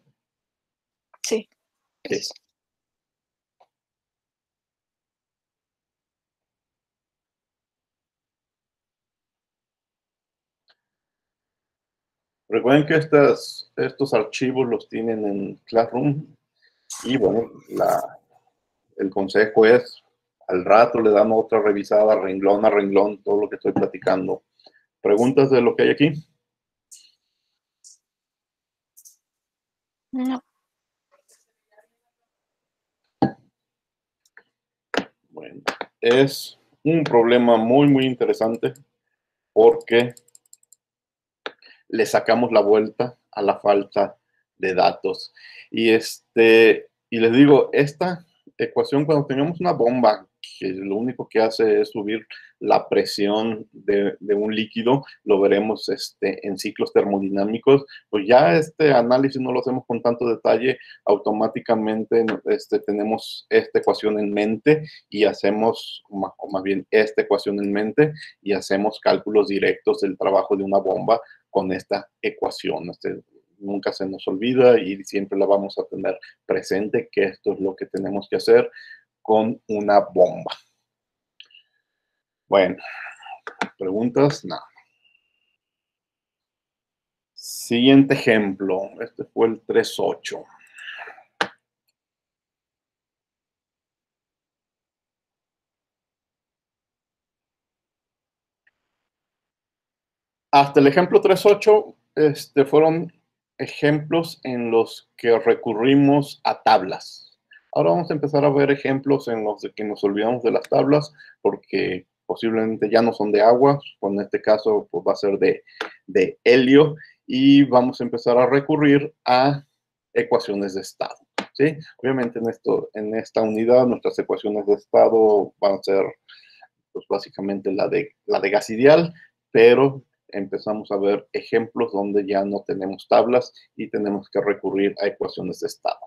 Sí. Sí. Recuerden que estos archivos los tienen en Classroom y bueno, el consejo es al rato le dan otra revisada renglón a renglón todo lo que estoy platicando. ¿Preguntas de lo que hay aquí? No. Bueno, es un problema muy, muy interesante porque le sacamos la vuelta a la falta de datos. Y les digo, esta ecuación, cuando tenemos una bomba que lo único que hace es subir la presión de un líquido, lo veremos en ciclos termodinámicos, pues ya este análisis no lo hacemos con tanto detalle, automáticamente tenemos esta ecuación en mente y hacemos, o más bien esta ecuación en mente y hacemos cálculos directos del trabajo de una bomba con esta ecuación. Nunca se nos olvida y siempre la vamos a tener presente que esto es lo que tenemos que hacer con una bomba. Bueno, ¿preguntas? No. Siguiente ejemplo. Este fue el 3.8. Hasta el ejemplo 3.8 fueron ejemplos en los que recurrimos a tablas. Ahora vamos a empezar a ver ejemplos en los de que nos olvidamos de las tablas porque posiblemente ya no son de agua, en este caso pues va a ser de helio y vamos a empezar a recurrir a ecuaciones de estado. ¿Sí? Obviamente en esta unidad nuestras ecuaciones de estado van a ser pues, básicamente la de gas ideal, pero empezamos a ver ejemplos donde ya no tenemos tablas y tenemos que recurrir a ecuaciones de estado.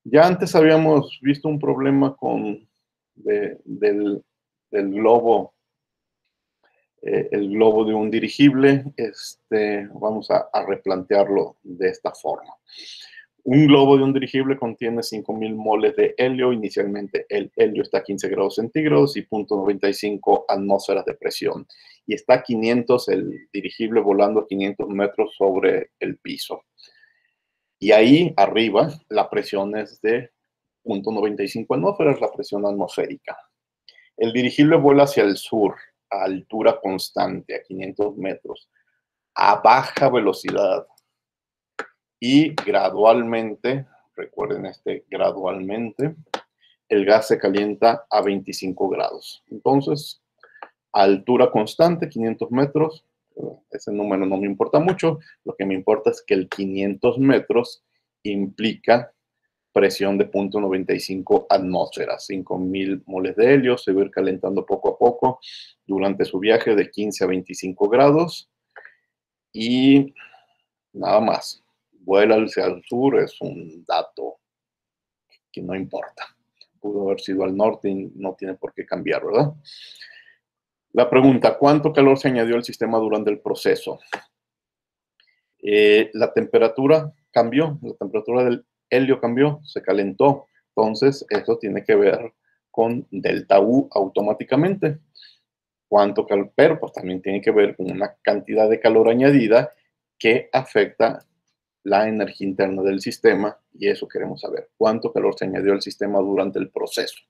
Ya antes habíamos visto un problema del globo el globo de un dirigible, vamos a replantearlo de esta forma. Un globo de un dirigible contiene 5.000 moles de helio. Inicialmente el helio está a 15 grados centígrados y 0.95 atmósferas de presión. Y está a 500, el dirigible volando a 500 metros sobre el piso. Y ahí arriba la presión es de 0.95 atmósferas, la presión atmosférica. El dirigible vuela hacia el sur a altura constante, a 500 metros, a baja velocidad. Y gradualmente, recuerden gradualmente, el gas se calienta a 25 grados. Entonces, a altura constante, 500 metros, ese número no me importa mucho, lo que me importa es que el 500 metros implica presión de 0.95 atmósferas, 5.000 moles de helio, se va a ir calentando poco a poco durante su viaje de 15 a 25 grados y nada más. Vuela hacia el sur, es un dato que no importa. Pudo haber sido al norte y no tiene por qué cambiar, ¿verdad? La pregunta, ¿cuánto calor se añadió al sistema durante el proceso? La temperatura cambió, la temperatura del helio cambió, se calentó. Entonces, eso tiene que ver con delta U automáticamente. ¿Cuánto calor? Pero pues también tiene que ver con una cantidad de calor añadida que afecta la energía interna del sistema, y eso queremos saber. ¿Cuánto calor se añadió al sistema durante el proceso?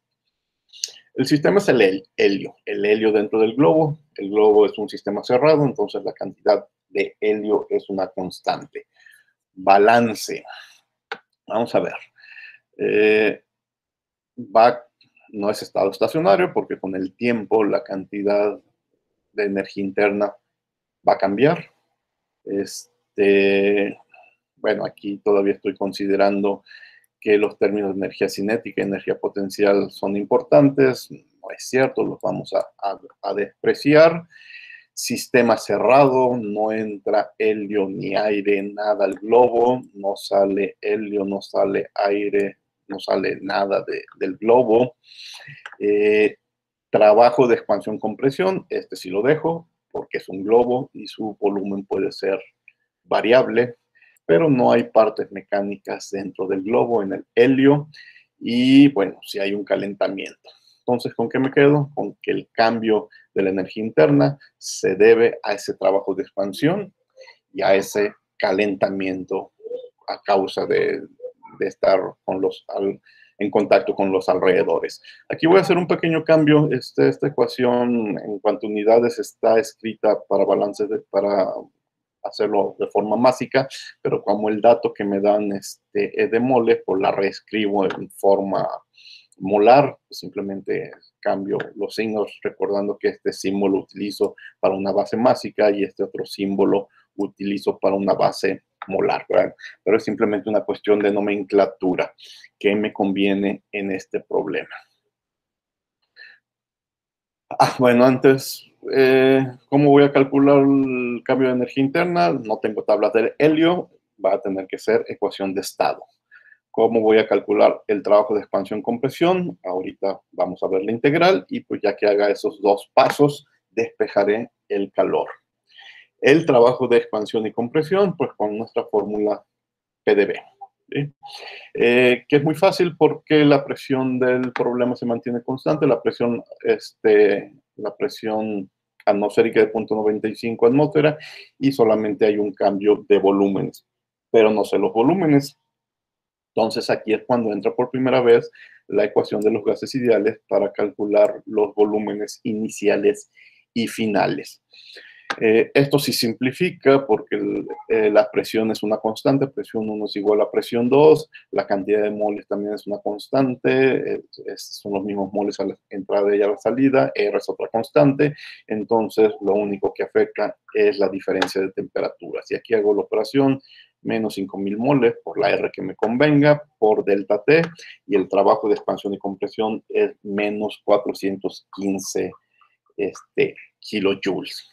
El sistema es el helio dentro del globo. El globo es un sistema cerrado, entonces la cantidad de helio es una constante. Balance. Vamos a ver. No es estado estacionario porque con el tiempo la cantidad de energía interna va a cambiar. Bueno, aquí todavía estoy considerando que los términos de energía cinética y energía potencial son importantes. No es cierto, los vamos a despreciar. Sistema cerrado, no entra helio ni aire, nada al globo, no sale helio, no sale aire, no sale nada del globo. Trabajo de expansión-compresión, sí lo dejo porque es un globo y su volumen puede ser variable, pero no hay partes mecánicas dentro del globo, en el helio, y bueno, si hay un calentamiento. Entonces, ¿con qué me quedo? Con que el cambio de la energía interna se debe a ese trabajo de expansión y a ese calentamiento a causa de estar en contacto con los alrededores. Aquí voy a hacer un pequeño cambio. Esta ecuación en cuanto a unidades está escrita para balances para hacerlo de forma másica, pero como el dato que me dan es de moles, pues la reescribo en forma molar, pues simplemente cambio los signos, recordando que este símbolo utilizo para una base másica y este otro símbolo utilizo para una base molar, ¿verdad? Pero es simplemente una cuestión de nomenclatura que me conviene en este problema. Bueno, antes, ¿cómo voy a calcular el cambio de energía interna? No tengo tablas del helio, va a tener que ser ecuación de estado. ¿Cómo voy a calcular el trabajo de expansión-compresión? Ahorita vamos a ver la integral y pues ya que haga esos dos pasos, despejaré el calor. El trabajo de expansión y compresión, pues con nuestra fórmula PdV. ¿Sí? Que es muy fácil porque la presión del problema se mantiene constante, la presión atmosférica de 0.95 atmósfera y solamente hay un cambio de volúmenes, pero no sé los volúmenes. Entonces aquí es cuando entra por primera vez la ecuación de los gases ideales para calcular los volúmenes iniciales y finales. Esto sí simplifica porque la presión es una constante, presión 1 es igual a presión 2, la cantidad de moles también es una constante, son los mismos moles a la entrada y a la salida, R es otra constante, entonces lo único que afecta es la diferencia de temperaturas. Y aquí hago la operación, menos 5.000 moles por la R que me convenga, por delta T, y el trabajo de expansión y compresión es menos 415 kilojoules.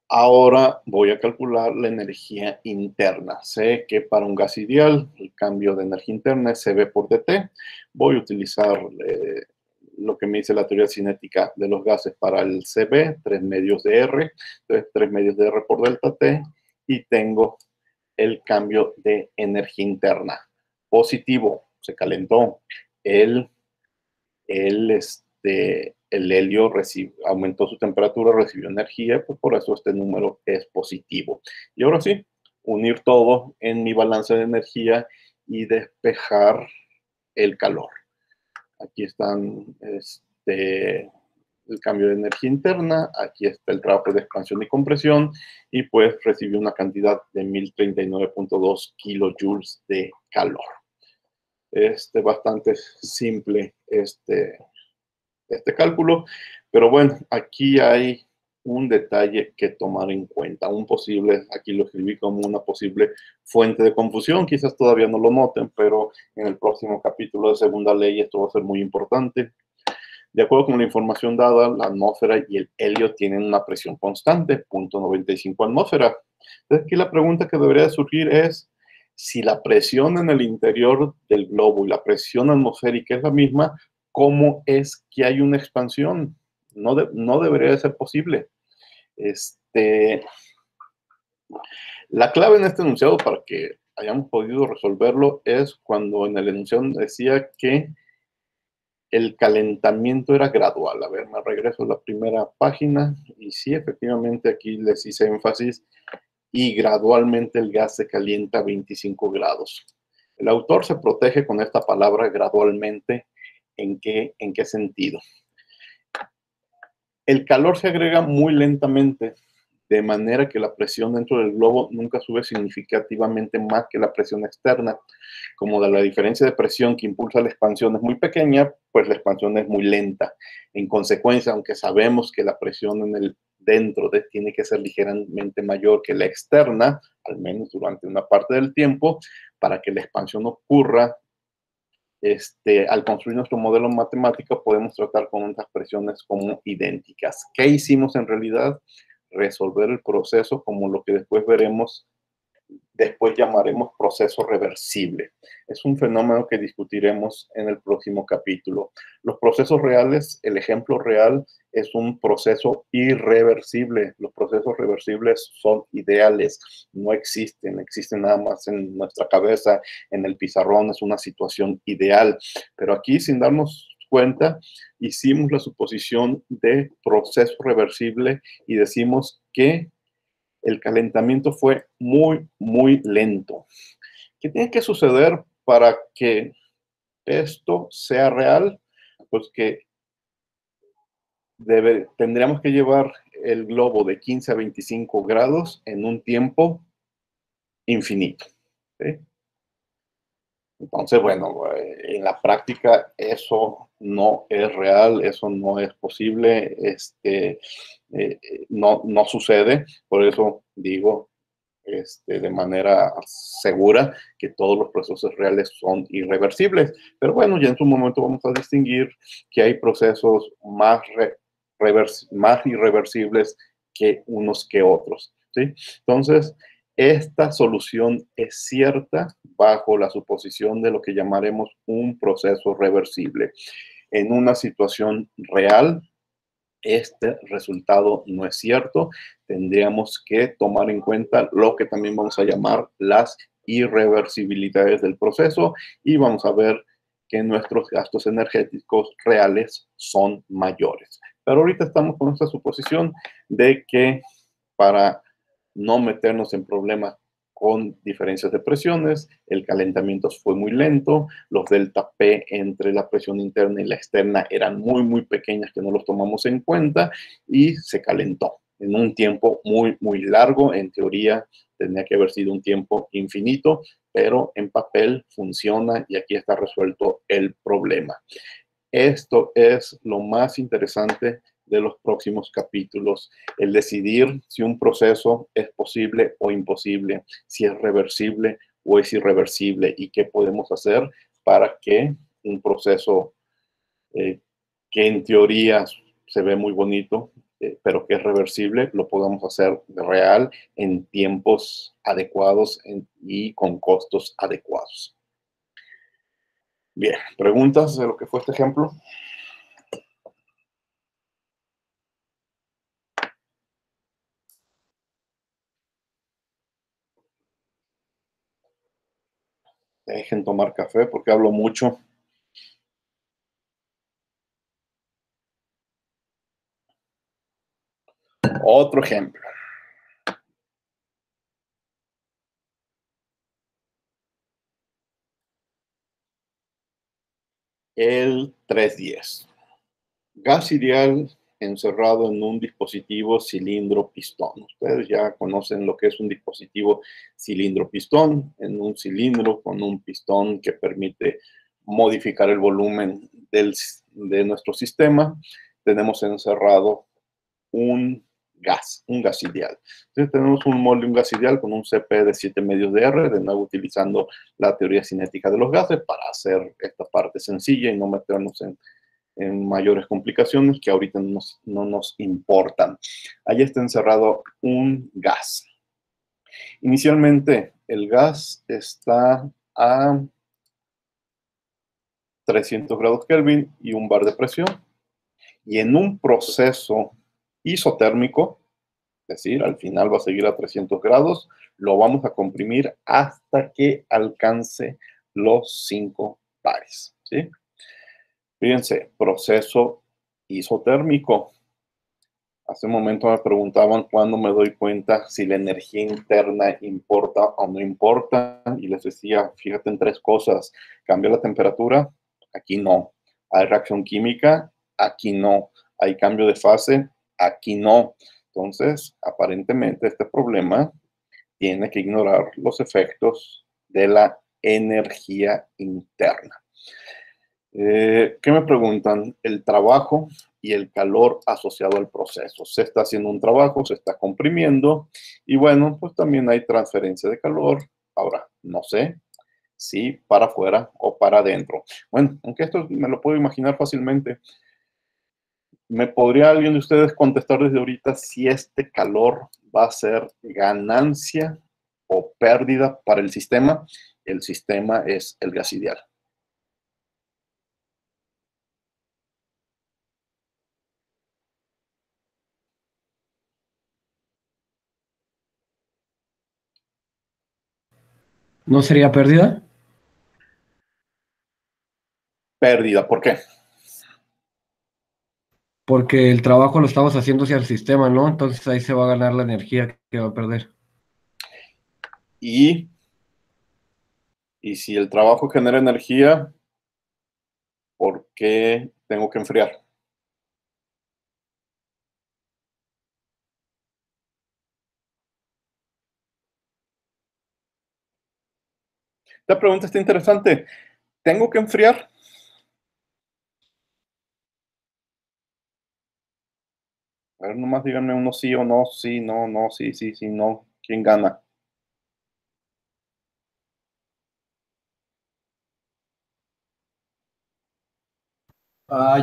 Ahora voy a calcular la energía interna. Sé que para un gas ideal el cambio de energía interna es CB por dt. Voy a utilizar lo que me dice la teoría cinética de los gases para el CB, 3 medios de R, entonces 3 medios de R por delta T, y tengo el cambio de energía interna. Positivo, se calentó. El helio aumentó su temperatura, recibió energía, pues por eso este número es positivo. Y ahora sí, unir todo en mi balance de energía y despejar el calor. Aquí están el cambio de energía interna, aquí está el trabajo de expansión y compresión, y pues recibió una cantidad de 1039.2 kilojoules de calor. Bastante simple este cálculo, pero bueno, aquí hay un detalle que tomar en cuenta, aquí lo escribí como una posible fuente de confusión, quizás todavía no lo noten, pero en el próximo capítulo de segunda ley esto va a ser muy importante. De acuerdo con la información dada, la atmósfera y el helio tienen una presión constante, 0.95 atmósfera. Entonces aquí la pregunta que debería surgir es, si la presión en el interior del globo y la presión atmosférica es la misma, ¿cómo es que hay una expansión? No debería de ser posible. La clave en este enunciado para que hayamos podido resolverlo es cuando en el enunciado decía que el calentamiento era gradual. A ver, me regreso a la primera página y sí, efectivamente aquí les hice énfasis y gradualmente el gas se calienta a 25 grados. El autor se protege con esta palabra gradualmente. ¿En qué sentido? El calor se agrega muy lentamente, de manera que la presión dentro del globo nunca sube significativamente más que la presión externa. Como de la diferencia de presión que impulsa la expansión es muy pequeña, pues la expansión es muy lenta. En consecuencia, aunque sabemos que la presión dentro tiene que ser ligeramente mayor que la externa, al menos durante una parte del tiempo, para que la expansión ocurra, al construir nuestro modelo matemático podemos tratar con unas presiones como idénticas. ¿Qué hicimos en realidad? Resolver el proceso como lo que después llamaremos proceso reversible. Es un fenómeno que discutiremos en el próximo capítulo. Los procesos reales, el ejemplo real es un proceso irreversible. Los procesos reversibles son ideales, no existen nada más en nuestra cabeza, en el pizarrón, es una situación ideal. Pero aquí, sin darnos cuenta, hicimos la suposición de proceso reversible y decimos que el calentamiento fue muy, muy lento. ¿Qué tiene que suceder para que esto sea real? Pues que tendríamos que llevar el globo de 15 a 25 grados en un tiempo infinito. ¿Sí? Entonces, bueno, en la práctica eso no es real, eso no es posible, no sucede. Por eso digo de manera segura que todos los procesos reales son irreversibles. Pero bueno, ya en su momento vamos a distinguir que hay procesos más irreversibles que unos que otros. ¿Sí? Entonces, esta solución es cierta bajo la suposición de lo que llamaremos un proceso reversible. En una situación real, este resultado no es cierto. Tendríamos que tomar en cuenta lo que también vamos a llamar las irreversibilidades del proceso y vamos a ver que nuestros gastos energéticos reales son mayores. Pero ahorita estamos con esta suposición de que para no meternos en problemas con diferencias de presiones, el calentamiento fue muy lento, los delta P entre la presión interna y la externa eran muy, muy pequeñas que no los tomamos en cuenta y se calentó en un tiempo muy, muy largo. En teoría tendría que haber sido un tiempo infinito, pero en papel funciona y aquí está resuelto el problema. Esto es lo más interesante de los próximos capítulos, el decidir si un proceso es posible o imposible, si es reversible o es irreversible y qué podemos hacer para que un proceso que en teoría se ve muy bonito, pero que es reversible, lo podamos hacer real en tiempos adecuados y con costos adecuados. Bien, ¿preguntas de lo que fue este ejemplo? Dejen tomar café porque hablo mucho. Otro ejemplo. El 310. Gas ideal encerrado en un dispositivo cilindro-pistón. Ustedes ya conocen lo que es un dispositivo cilindro-pistón, en un cilindro con un pistón que permite modificar el volumen de nuestro sistema. Tenemos encerrado un gas ideal. Entonces tenemos un molde, un gas ideal con un CP de 7 medios de R, de nuevo utilizando la teoría cinética de los gases para hacer esta parte sencilla y no meternos en mayores complicaciones que ahorita no nos importan. Ahí está encerrado un gas. Inicialmente el gas está a 300 grados Kelvin y un bar de presión. Y en un proceso isotérmico, es decir, al final va a seguir a 300 grados, lo vamos a comprimir hasta que alcance los 5 bares, ¿sí? Fíjense, proceso isotérmico. Hace un momento me preguntaban cuándo me doy cuenta si la energía interna importa o no importa, y les decía, fíjate en 3 cosas. ¿Cambia la temperatura? Aquí no. ¿Hay reacción química? Aquí no. ¿Hay cambio de fase? Aquí no. Entonces, aparentemente este problema tiene que ignorar los efectos de la energía interna. ¿Qué me preguntan? El trabajo y el calor asociado al proceso. Se está haciendo un trabajo, se está comprimiendo y bueno, pues también hay transferencia de calor. Ahora, no sé si para afuera o para adentro. Bueno, aunque esto me lo puedo imaginar fácilmente. ¿Me podría alguien de ustedes contestar desde ahorita si este calor va a ser ganancia o pérdida para el sistema? El sistema es el gas ideal. ¿No sería pérdida? Pérdida, ¿por qué? Porque el trabajo lo estamos haciendo hacia el sistema, ¿no? Entonces ahí se va a ganar la energía que va a perder. Y si el trabajo genera energía, ¿por qué tengo que enfriar? Esta pregunta está interesante. ¿Tengo que enfriar? A ver, nomás díganme uno sí o no, sí, no, no, sí, sí, sí, no. ¿Quién gana?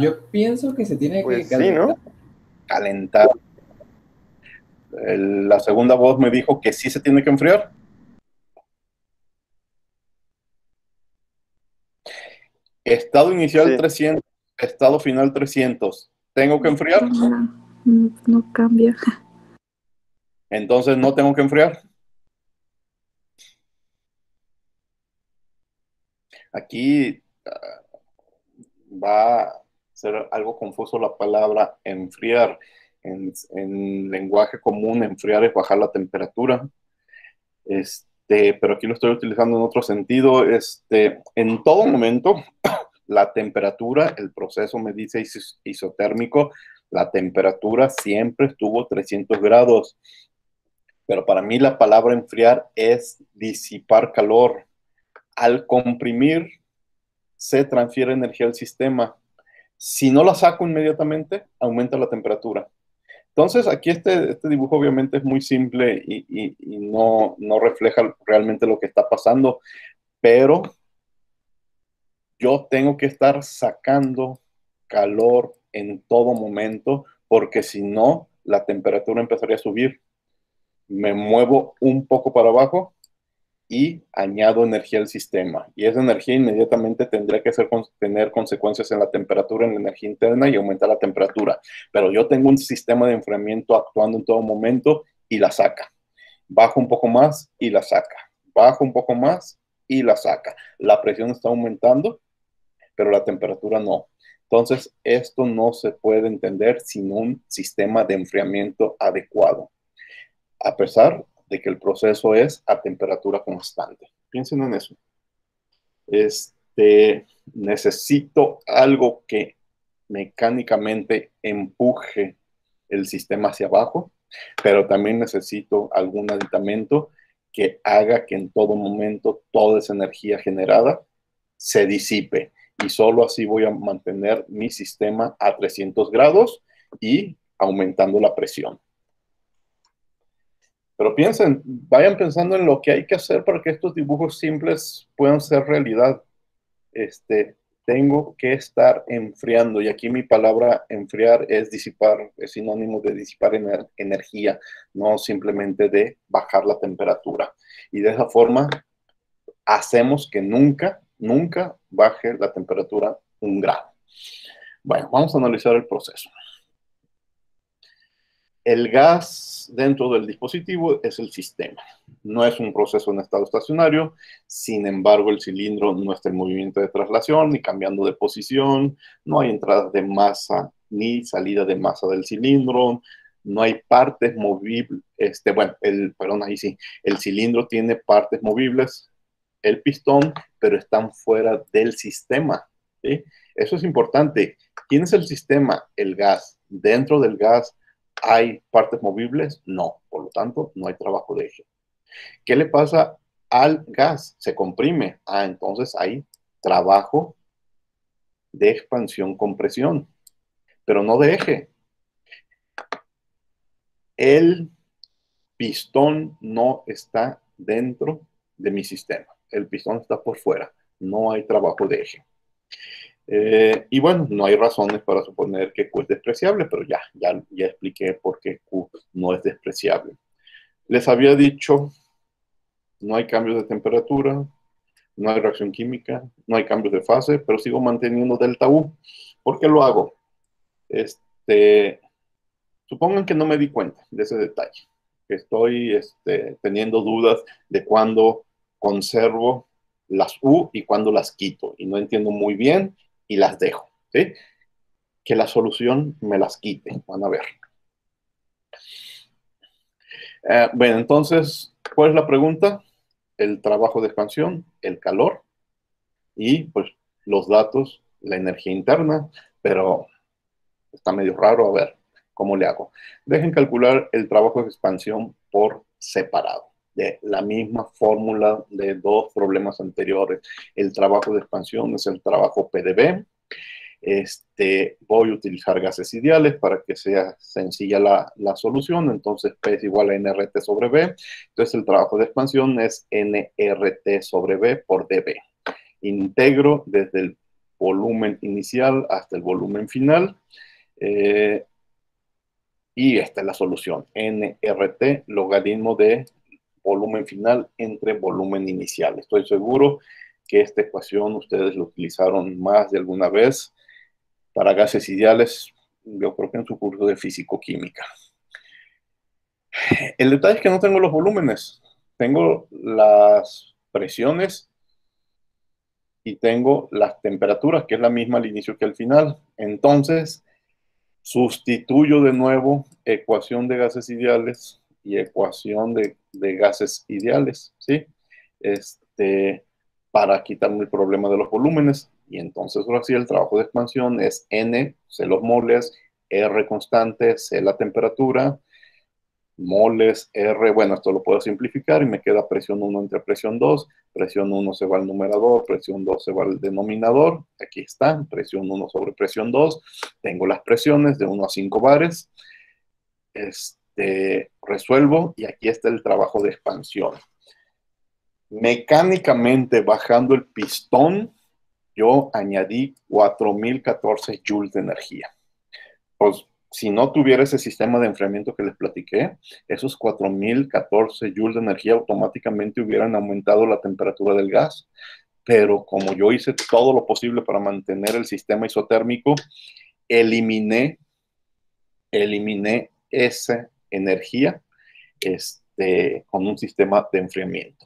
Yo pienso que se tiene Pues que sí, ¿no? Calentar. La segunda voz me dijo que sí se tiene que enfriar. Estado inicial Sí. 300, estado final 300. ¿Tengo que enfriar? No cambia. Entonces no tengo que enfriar. Aquí va a ser algo confuso la palabra enfriar. En lenguaje común, enfriar es bajar la temperatura. Pero aquí lo estoy utilizando en otro sentido. En todo momento, la temperatura, el proceso me dice isotérmico, la temperatura siempre estuvo 300 grados. Pero para mí la palabra enfriar es disipar calor. Al comprimir, se transfiere energía al sistema. Si no la saco inmediatamente, aumenta la temperatura. Entonces, aquí este dibujo obviamente es muy simple y no refleja realmente lo que está pasando, pero yo tengo que estar sacando calor en todo momento, porque si no, la temperatura empezaría a subir. Me muevo un poco para abajo y añado energía al sistema. Y esa energía inmediatamente tendría que tener consecuencias en la temperatura, en la energía interna y aumentar la temperatura. Pero yo tengo un sistema de enfriamiento actuando en todo momento y la saca. Bajo un poco más y la saca. Bajo un poco más y la saca. La presión está aumentando, pero la temperatura no. Entonces, esto no se puede entender sin un sistema de enfriamiento adecuado, a pesar de que el proceso es a temperatura constante. Piensen en eso. Necesito algo que mecánicamente empuje el sistema hacia abajo, pero también necesito algún aditamento que haga que en todo momento toda esa energía generada se disipe, y solo así voy a mantener mi sistema a 300 grados y aumentando la presión. Pero piensen, vayan pensando en lo que hay que hacer para que estos dibujos simples puedan ser realidad. Tengo que estar enfriando, y aquí mi palabra enfriar es disipar, es sinónimo de disipar energía, no simplemente de bajar la temperatura. Y de esa forma hacemos que nunca baje la temperatura 1 grado. Bueno, vamos a analizar el proceso. El gas dentro del dispositivo es el sistema. No es un proceso en estado estacionario, sin embargo el cilindro no está en movimiento de traslación ni cambiando de posición, no hay entrada de masa ni salida de masa del cilindro, no hay partes movibles, el cilindro tiene partes movibles, el pistón, pero están fuera del sistema, ¿sí? Eso es importante. ¿Quién es el sistema? El gas. Dentro del gas, ¿hay partes movibles? No. Por lo tanto, no hay trabajo de eje. ¿Qué le pasa al gas? Se comprime. Entonces hay trabajo de expansión-compresión, pero no de eje. El pistón no está dentro de mi sistema. El pistón está por fuera. No hay trabajo de eje. Y bueno, no hay razones para suponer que Q es despreciable, pero ya expliqué por qué Q no es despreciable. Les había dicho, no hay cambios de temperatura, no hay reacción química, no hay cambios de fase, pero sigo manteniendo delta U. ¿Por qué lo hago? Supongan que no me di cuenta de ese detalle, que estoy teniendo dudas de cuándo conservo las U y cuándo las quito, y no entiendo muy bien y las dejo, ¿sí? Que la solución me las quite, van a ver. Bueno, entonces, ¿cuál es la pregunta? El trabajo de expansión, el calor y pues los datos, la energía interna, pero está medio raro, a ver, ¿cómo le hago? Dejen calcular el trabajo de expansión por separado, de la misma fórmula de dos problemas anteriores. El trabajo de expansión es el trabajo PdV. Voy a utilizar gases ideales para que sea sencilla la solución. Entonces P es igual a nRT sobre V. Entonces el trabajo de expansión es nRT sobre V por dV. Integro desde el volumen inicial hasta el volumen final. Y esta es la solución. nRT, logaritmo de volumen final entre volumen inicial. Estoy seguro que esta ecuación ustedes la utilizaron más de alguna vez para gases ideales, yo creo que en su curso de físico-química. El detalle es que no tengo los volúmenes. Tengo las presiones y tengo las temperaturas, que es la misma al inicio que al final. Entonces, sustituyo de nuevo ecuación de gases ideales y ecuación de gases ideales, ¿sí? Para quitarme el problema de los volúmenes. Y entonces ahora sí el trabajo de expansión es N, sé los moles, R constante, sé la temperatura, moles, R, bueno, esto lo puedo simplificar y me queda presión 1 entre presión 2, presión 1 se va al numerador, presión 2 se va al denominador, aquí está, presión 1 sobre presión 2, tengo las presiones de 1 a 5 bares, resuelvo y aquí está el trabajo de expansión. Mecánicamente bajando el pistón, yo añadí 4014 joules de energía. Pues si no tuviera ese sistema de enfriamiento que les platiqué, esos 4014 joules de energía automáticamente hubieran aumentado la temperatura del gas. Pero como yo hice todo lo posible para mantener el sistema isotérmico, eliminé esa energía con un sistema de enfriamiento.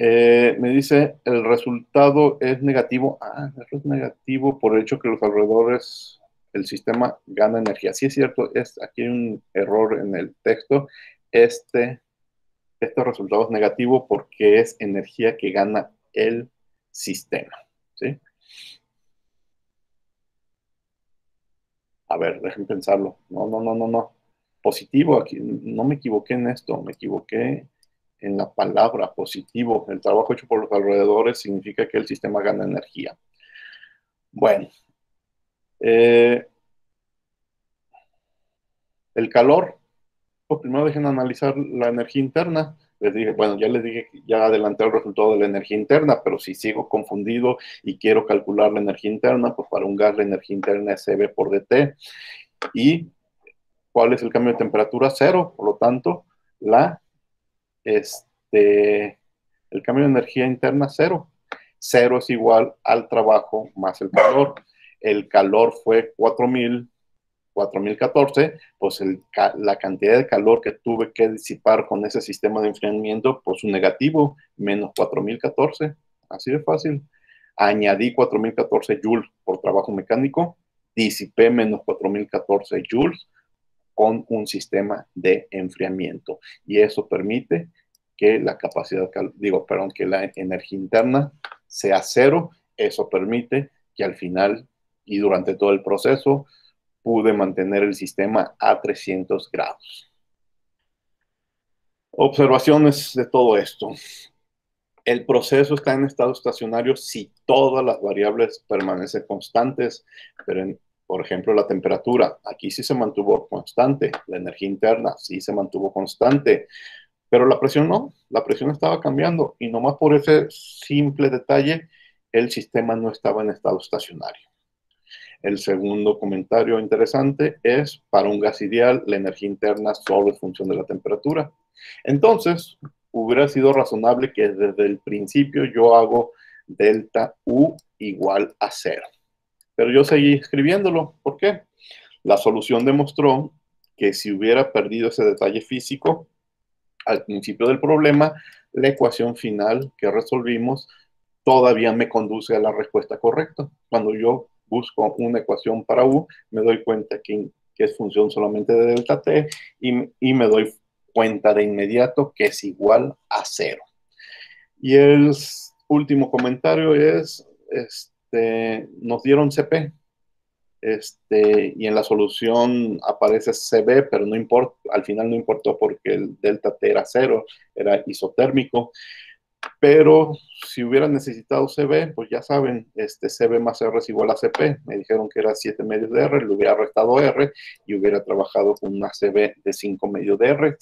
Me dice, el resultado es negativo. Es negativo por el hecho que los alrededores, el sistema gana energía. Sí es cierto, aquí hay un error en el texto. Este resultado es negativo porque es energía que gana el sistema, ¿sí? A ver, dejen pensarlo. No. Positivo, aquí no me equivoqué en esto, me equivoqué en la palabra positivo. El trabajo hecho por los alrededores significa que el sistema gana energía. Bueno, el calor, pues primero dejen analizar la energía interna. Les dije, bueno, ya les dije, ya adelanté el resultado de la energía interna, pero si sigo confundido y quiero calcular la energía interna, pues para un gas la energía interna es CB por DT. ¿Y cuál es el cambio de temperatura? 0. Por lo tanto, el cambio de energía interna 0. 0 es igual al trabajo más el calor. El calor fue 4014, pues la cantidad de calor que tuve que disipar con ese sistema de enfriamiento, pues un negativo, menos 4014. Así de fácil. Añadí 4014 joules por trabajo mecánico, disipé menos 4014 joules con un sistema de enfriamiento. Y eso permite que la capacidad, que la energía interna sea 0. Eso permite que al final y durante todo el proceso pude mantener el sistema a 300 grados. Observaciones de todo esto. El proceso está en estado estacionario si todas las variables permanecen constantes, pero por ejemplo, la temperatura, aquí sí se mantuvo constante, la energía interna sí se mantuvo constante, pero la presión no, la presión estaba cambiando y nomás por ese simple detalle, el sistema no estaba en estado estacionario. El segundo comentario interesante es, para un gas ideal, la energía interna solo es función de la temperatura. Entonces, hubiera sido razonable que desde el principio yo hago delta U igual a 0. Pero yo seguí escribiéndolo. ¿Por qué? La solución demostró que si hubiera perdido ese detalle físico al principio del problema, la ecuación final que resolvimos todavía me conduce a la respuesta correcta. Cuando yo busco una ecuación para U, me doy cuenta que es función solamente de delta T y me doy cuenta de inmediato que es igual a 0. Y el último comentario es, nos dieron CP, y en la solución aparece CB, pero no importa, al final no importó porque el delta T era 0, era isotérmico. Pero si hubiera necesitado CB, pues ya saben, CB más R es igual a CP. Me dijeron que era 7 medios de R, le hubiera restado R y hubiera trabajado con una CB de 5 medios de R.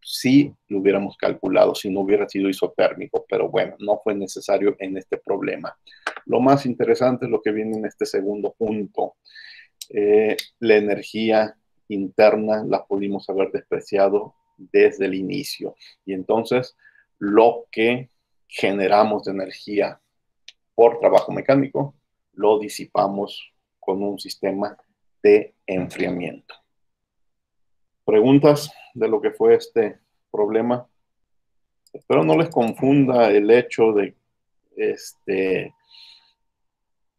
Si lo hubiéramos calculado, si no hubiera sido isotérmico, pero bueno, no fue necesario en este problema. Lo más interesante es lo que viene en este segundo punto. La energía interna la pudimos haber despreciado desde el inicio. Y entonces, lo que generamos de energía por trabajo mecánico, lo disipamos con un sistema de enfriamiento. ¿Preguntas de lo que fue este problema? Espero no les confunda el hecho de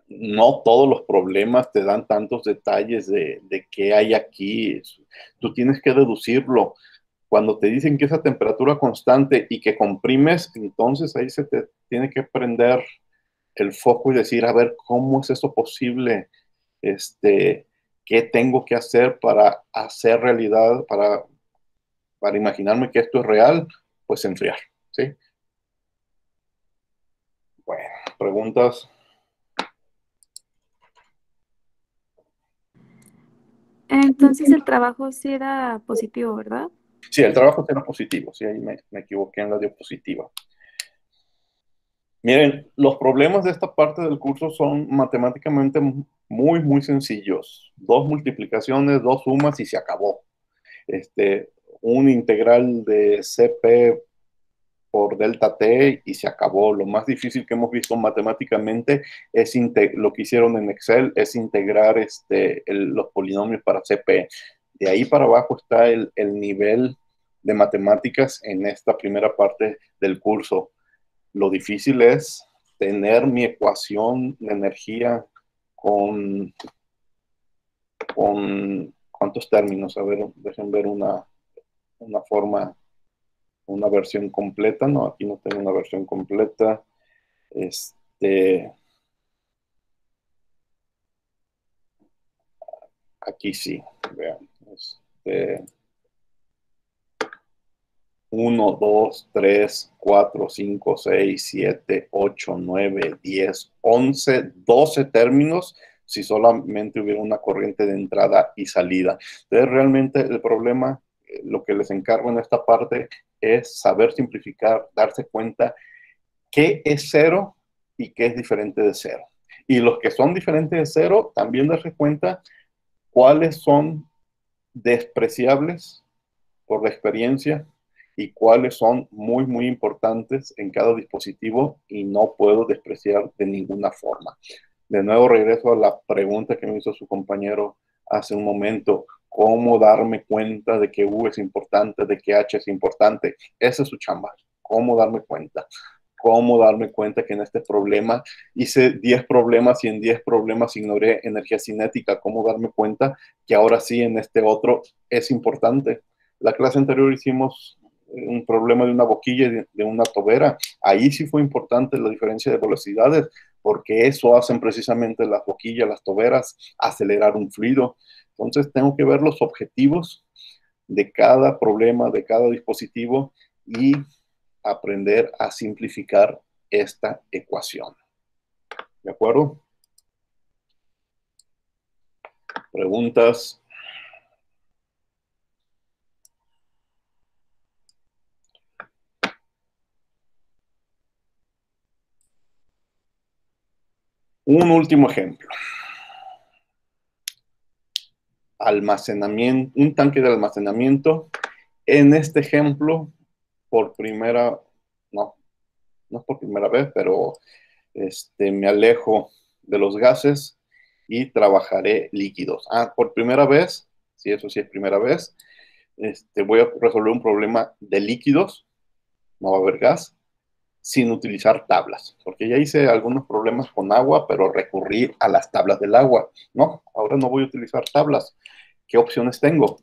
no todos los problemas te dan tantos detalles de qué hay aquí. Tú tienes que deducirlo. Cuando te dicen que esa temperatura constante y que comprimes, entonces ahí se te tiene que prender el foco y decir, a ver, ¿cómo es eso posible? ¿Qué tengo que hacer para hacer realidad, para imaginarme que esto es real? Pues enfriar, ¿sí? Bueno, preguntas. Entonces el trabajo sí era positivo, ¿verdad? Sí, el trabajo era positivo. Sí, ahí me equivoqué en la diapositiva. Miren, los problemas de esta parte del curso son matemáticamente muy sencillos. 2 multiplicaciones, 2 sumas y se acabó. Un integral de CP por delta T y se acabó. Lo más difícil que hemos visto matemáticamente es lo que hicieron en Excel, es integrar los polinomios para CP. De ahí para abajo está el nivel de matemáticas en esta primera parte del curso. Lo difícil es tener mi ecuación de energía con ¿cuántos términos? A ver, dejen ver una forma, una versión completa. No, aquí no tengo una versión completa. Aquí sí, vean. 1, 2, 3, 4, 5, 6, 7, 8, 9, 10, 11, 12 términos si solamente hubiera una corriente de entrada y salida. Entonces, realmente el problema, lo que les encargo en esta parte es saber simplificar, darse cuenta qué es cero y qué es diferente de cero. Y los que son diferentes de cero, también darse cuenta cuáles son despreciables por la experiencia y cuáles son muy, muy importantes en cada dispositivo y no puedo despreciar de ninguna forma. De nuevo regreso a la pregunta que me hizo su compañero hace un momento. ¿Cómo darme cuenta de que U es importante, de que H es importante? Esa es su chamba. ¿Cómo darme cuenta? ¿Cómo darme cuenta que en este problema hice 10 problemas y en 10 problemas ignoré energía cinética? ¿Cómo darme cuenta que ahora sí en este otro es importante? La clase anterior hicimos un problema de una boquilla y de una tobera. Ahí sí fue importante la diferencia de velocidades, porque eso hacen precisamente las boquillas, las toberas, acelerar un fluido. Entonces tengo que ver los objetivos de cada problema, de cada dispositivo y aprender a simplificar esta ecuación. ¿De acuerdo? ¿Preguntas? Un último ejemplo. Almacenamiento, un tanque de almacenamiento. En este ejemplo, no es por primera vez, pero me alejo de los gases y trabajaré líquidos. Por primera vez, sí, eso sí es primera vez, voy a resolver un problema de líquidos, no va a haber gas, sin utilizar tablas, porque ya hice algunos problemas con agua, pero recurrí a las tablas del agua. No, ahora no voy a utilizar tablas. ¿Qué opciones tengo?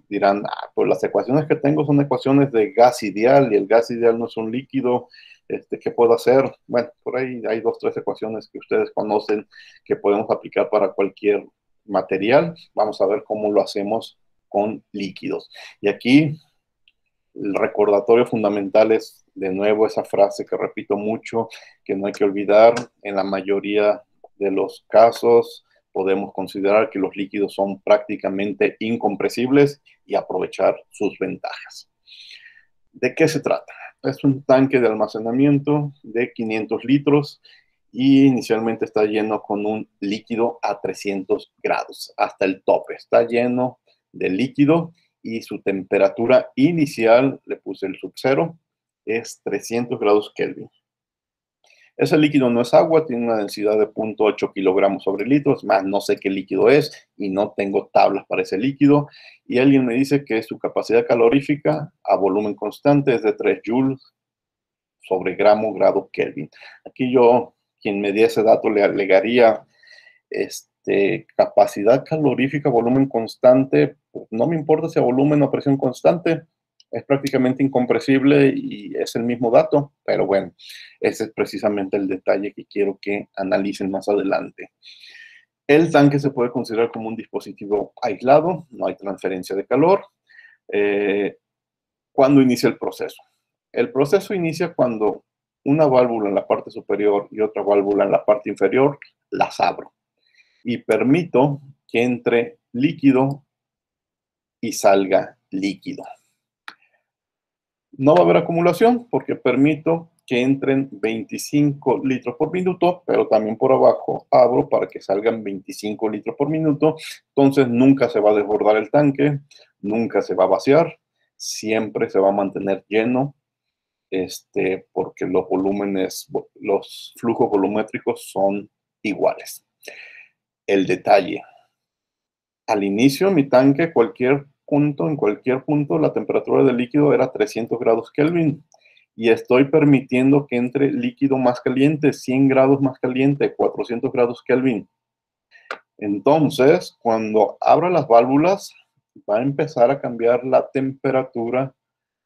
Dirán, pues las ecuaciones que tengo son ecuaciones de gas ideal y el gas ideal no es un líquido. ¿Qué puedo hacer? Bueno, por ahí hay 2 o 3 ecuaciones que ustedes conocen que podemos aplicar para cualquier material. Vamos a ver cómo lo hacemos con líquidos. Y aquí el recordatorio fundamental es, de nuevo, esa frase que repito mucho, que no hay que olvidar. En la mayoría de los casos podemos considerar que los líquidos son prácticamente incompresibles y aprovechar sus ventajas. ¿De qué se trata? Es un tanque de almacenamiento de 500 litros y inicialmente está lleno con un líquido a 300 grados, hasta el tope. Está lleno de líquido y su temperatura inicial, le puse el sub-cero, es 300 grados Kelvin. Ese líquido no es agua, tiene una densidad de 0.8 kilogramos sobre litros, más no sé qué líquido es y no tengo tablas para ese líquido. Y alguien me dice que su capacidad calorífica a volumen constante es de 3 joules sobre grado Kelvin. Aquí yo, quien me dé ese dato, le agregaría capacidad calorífica, volumen constante. No me importa si a volumen o presión constante, es prácticamente incompresible y es el mismo dato, pero bueno, ese es precisamente el detalle que quiero que analicen más adelante. El tanque se puede considerar como un dispositivo aislado, no hay transferencia de calor. ¿Cuándo inicia el proceso? El proceso inicia cuando una válvula en la parte superior y otra válvula en la parte inferior las abro y permito que entre líquido y salga líquido. No va a haber acumulación porque permito que entren 25 litros por minuto, pero también por abajo abro para que salgan 25 litros por minuto. Entonces nunca se va a desbordar el tanque, nunca se va a vaciar, siempre se va a mantener lleno, porque los volúmenes, los flujos volumétricos son iguales. El detalle: al inicio mi tanque, en cualquier punto, la temperatura del líquido era 300 grados Kelvin y estoy permitiendo que entre líquido más caliente, 100 grados más caliente, 400 grados Kelvin. Entonces, cuando abra las válvulas, va a empezar a cambiar la temperatura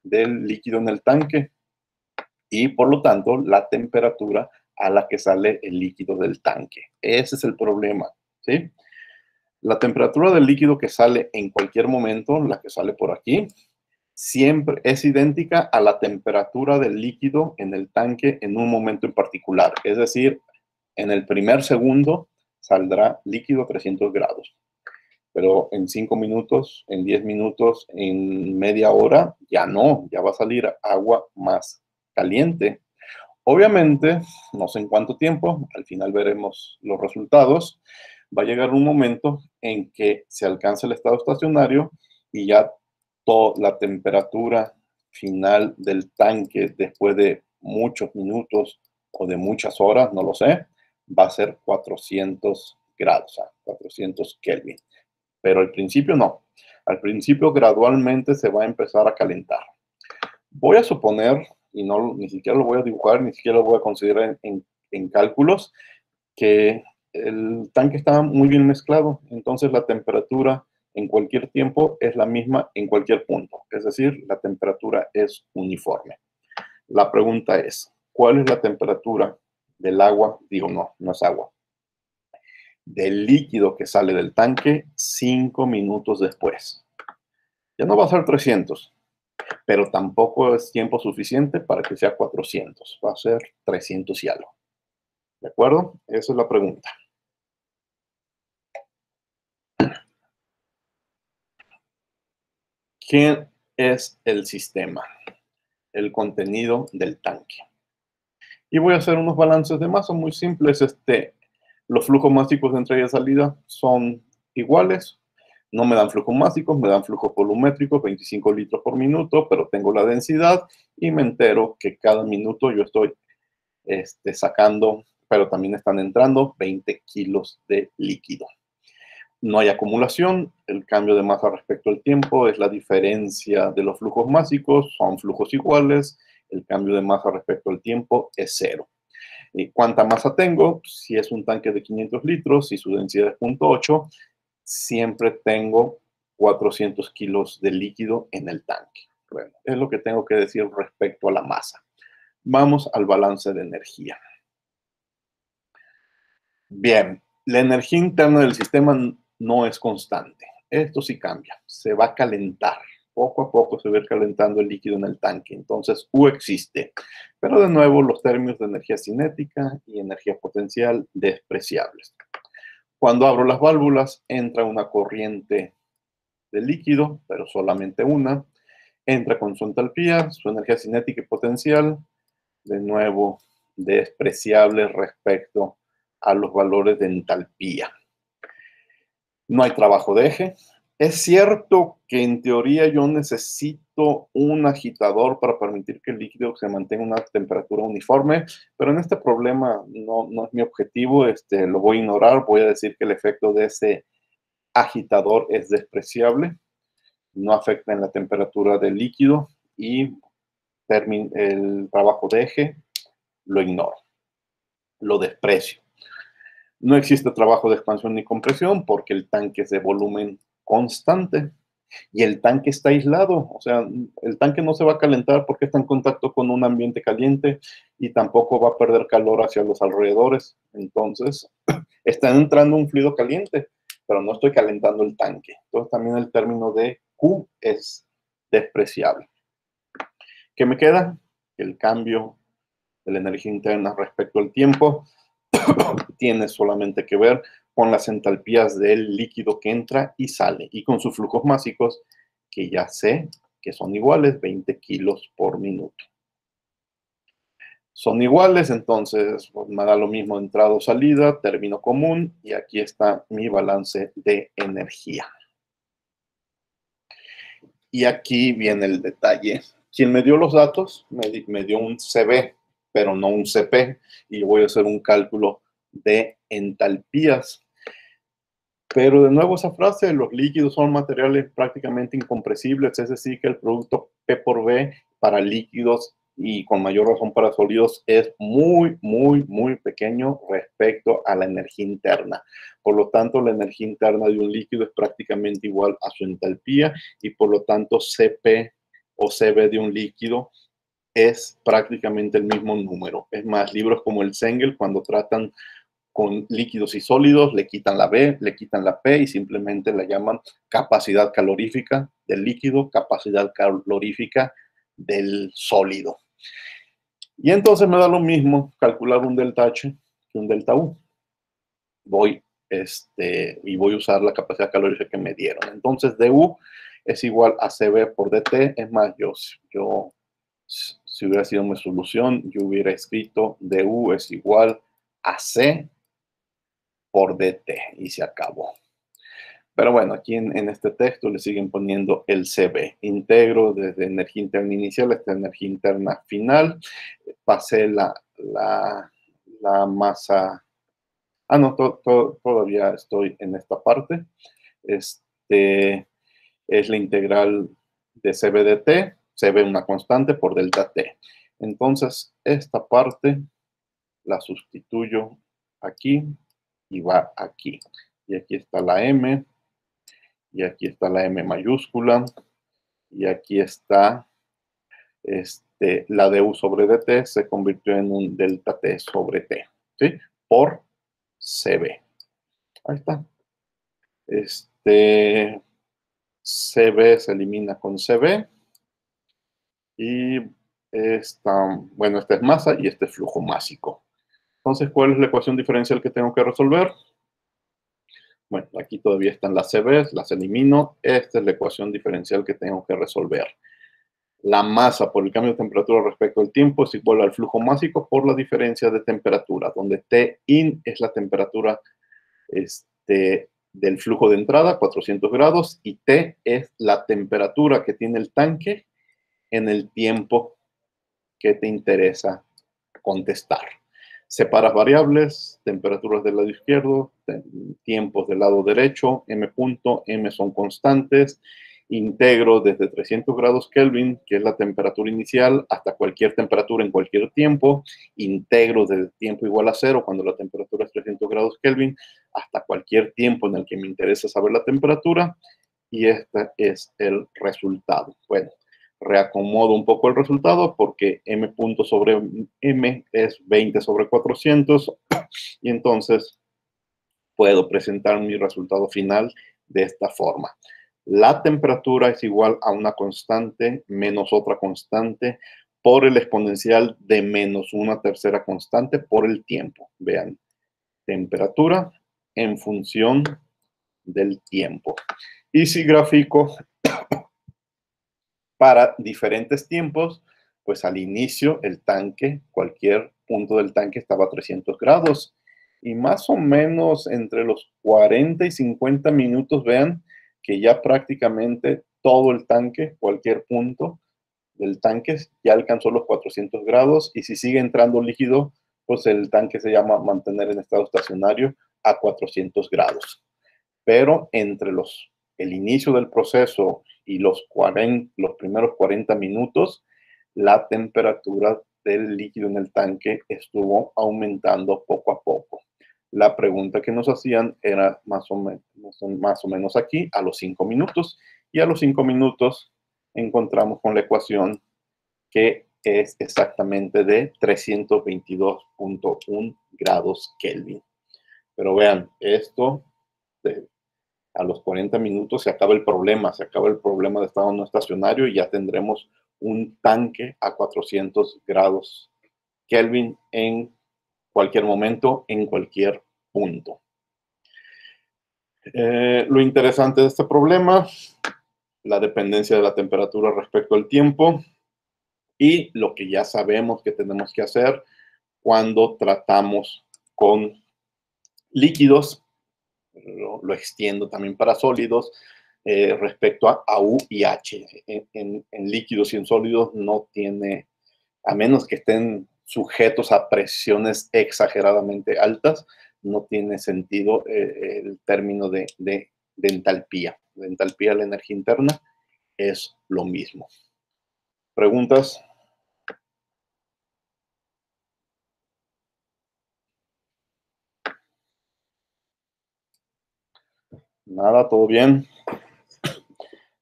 del líquido en el tanque y, por lo tanto, la temperatura a la que sale el líquido del tanque. Ese es el problema, ¿sí? La temperatura del líquido que sale en cualquier momento, la que sale por aquí, siempre es idéntica a la temperatura del líquido en el tanque en un momento en particular. Es decir, en el primer segundo saldrá líquido a 300 grados. Pero en 5 minutos, en 10 minutos, en media hora, ya no, ya va a salir agua más caliente. Obviamente, no sé en cuánto tiempo, al final veremos los resultados. Va a llegar un momento en que se alcanza el estado estacionario y ya toda la temperatura final del tanque después de muchos minutos o de muchas horas, no lo sé, va a ser 400 grados, 400 Kelvin. Pero al principio no. Al principio gradualmente se va a empezar a calentar. Voy a suponer, y no, ni siquiera lo voy a dibujar, ni siquiera lo voy a considerar en cálculos, que el tanque está muy bien mezclado. Entonces la temperatura en cualquier tiempo es la misma en cualquier punto. Es decir, la temperatura es uniforme. La pregunta es, ¿cuál es la temperatura del agua? Digo, no es agua. Del líquido que sale del tanque 5 minutos después. Ya no va a ser 300, pero tampoco es tiempo suficiente para que sea 400. Va a ser 300 y algo. ¿De acuerdo? Esa es la pregunta. ¿Qué es el sistema? El contenido del tanque. Y voy a hacer unos balances de masa muy simples. Los flujos másicos de entrada y salida son iguales. No me dan flujos másicos, me dan flujos volumétricos, 25 litros por minuto, pero tengo la densidad y me entero que cada minuto yo estoy sacando, pero también están entrando 20 kilos de líquido. No hay acumulación, el cambio de masa respecto al tiempo es la diferencia de los flujos másicos, son flujos iguales, el cambio de masa respecto al tiempo es 0. ¿Y cuánta masa tengo? Si es un tanque de 500 litros y su densidad es 0.8, siempre tengo 400 kilos de líquido en el tanque. Bueno, es lo que tengo que decir respecto a la masa. Vamos al balance de energía. Bien, la energía interna del sistema no es constante. Esto sí cambia, se va a calentar. Poco a poco se va a ir calentando el líquido en el tanque. Entonces, U existe. Pero de nuevo, los términos de energía cinética y energía potencial despreciables. Cuando abro las válvulas, entra una corriente de líquido, pero solamente una. Entra con su entalpía, su energía cinética y potencial. De nuevo, despreciables respecto a los valores de entalpía. No hay trabajo de eje. Es cierto que en teoría yo necesito un agitador para permitir que el líquido se mantenga a una temperatura uniforme, pero en este problema no es mi objetivo, lo voy a ignorar, voy a decir que el efecto de ese agitador es despreciable, no afecta en la temperatura del líquido y el trabajo de eje lo ignoro, lo desprecio. No existe trabajo de expansión ni compresión porque el tanque es de volumen constante y el tanque está aislado. O sea, el tanque no se va a calentar porque está en contacto con un ambiente caliente y tampoco va a perder calor hacia los alrededores. Entonces, está entrando un fluido caliente, pero no estoy calentando el tanque. Entonces, también el término de Q es despreciable. ¿Qué me queda? El cambio de la energía interna respecto al tiempo tiene solamente que ver con las entalpías del líquido que entra y sale y con sus flujos másicos, que ya sé que son iguales, 20 kilos por minuto. Son iguales, entonces pues, me da lo mismo entrada o salida, término común, y aquí está mi balance de energía. Y aquí viene el detalle. Quien me dio los datos me dio un CB, pero no un CP, y yo voy a hacer un cálculo de entalpías. Pero de nuevo esa frase, los líquidos son materiales prácticamente incompresibles, es decir, que el producto P por B para líquidos y con mayor razón para sólidos, es muy, muy, muy pequeño respecto a la energía interna. Por lo tanto, la energía interna de un líquido es prácticamente igual a su entalpía y por lo tanto CP o CB de un líquido es prácticamente el mismo número. Es más, libros como el Sengel, cuando tratan con líquidos y sólidos, le quitan la B, le quitan la P y simplemente la llaman capacidad calorífica del líquido, capacidad calorífica del sólido. Y entonces me da lo mismo calcular un delta H que un delta U. Voy y voy a usar la capacidad calorífica que me dieron. Entonces du es igual a CB por dt. Es más, yo si hubiera sido mi solución, yo hubiera escrito du es igual a C por dt y se acabó. Pero bueno, aquí en este texto le siguen poniendo el CB. Integro desde energía interna inicial hasta energía interna final. Pasé la masa. Ah, no, todavía estoy en esta parte. Es la integral de CB de T. CB una constante por delta T. Entonces, esta parte la sustituyo aquí y va aquí. Y aquí está la M. Y aquí está la M mayúscula, y aquí está la du sobre dt, se convirtió en un delta t sobre t, ¿sí? Por CB. Ahí está. CB se elimina con CB, y bueno, esta es masa y este es flujo másico. Entonces, ¿cuál es la ecuación diferencial que tengo que resolver? Bueno, aquí todavía están las CBs, las elimino. Esta es la ecuación diferencial que tengo que resolver. La masa por el cambio de temperatura respecto al tiempo es igual al flujo másico por la diferencia de temperatura, donde Tin es la temperatura del flujo de entrada, 400 grados, y T es la temperatura que tiene el tanque en el tiempo que te interesa contestar. Separas variables, temperaturas del lado izquierdo, tiempos del lado derecho, M punto, M son constantes, integro desde 300 grados Kelvin, que es la temperatura inicial, hasta cualquier temperatura en cualquier tiempo, integro desde tiempo igual a 0, cuando la temperatura es 300 grados Kelvin, hasta cualquier tiempo en el que me interesa saber la temperatura, y este es el resultado. Bueno, reacomodo un poco el resultado porque M punto sobre M es 20 sobre 400 y entonces puedo presentar mi resultado final de esta forma. La temperatura es igual a una constante menos otra constante por el exponencial de menos una tercera constante por el tiempo. Vean, temperatura en función del tiempo. Y si grafico para diferentes tiempos, pues al inicio el tanque, cualquier punto del tanque estaba a 300 grados y más o menos entre los 40 y 50 minutos, vean que ya prácticamente todo el tanque, cualquier punto del tanque ya alcanzó los 400 grados y si sigue entrando líquido, pues el tanque se llama mantener en estado estacionario a 400 grados. Pero entre el inicio del proceso y los primeros 40 minutos, la temperatura del líquido en el tanque estuvo aumentando poco a poco. La pregunta que nos hacían era más o menos aquí, a los 5 minutos. Y a los 5 minutos encontramos con la ecuación que es exactamente de 322.1 grados Kelvin. Pero vean, esto a los 40 minutos se acaba el problema de estado no estacionario y ya tendremos un tanque a 400 grados Kelvin en cualquier momento, en cualquier punto. Lo interesante de este problema, la dependencia de la temperatura respecto al tiempo y lo que ya sabemos que tenemos que hacer cuando tratamos con líquidos. Lo extiendo también para sólidos respecto a U y H. En líquidos y en sólidos no tiene, a menos que estén sujetos a presiones exageradamente altas, no tiene sentido el término de entalpía. De entalpía a la energía interna es lo mismo. ¿Preguntas? Nada, todo bien.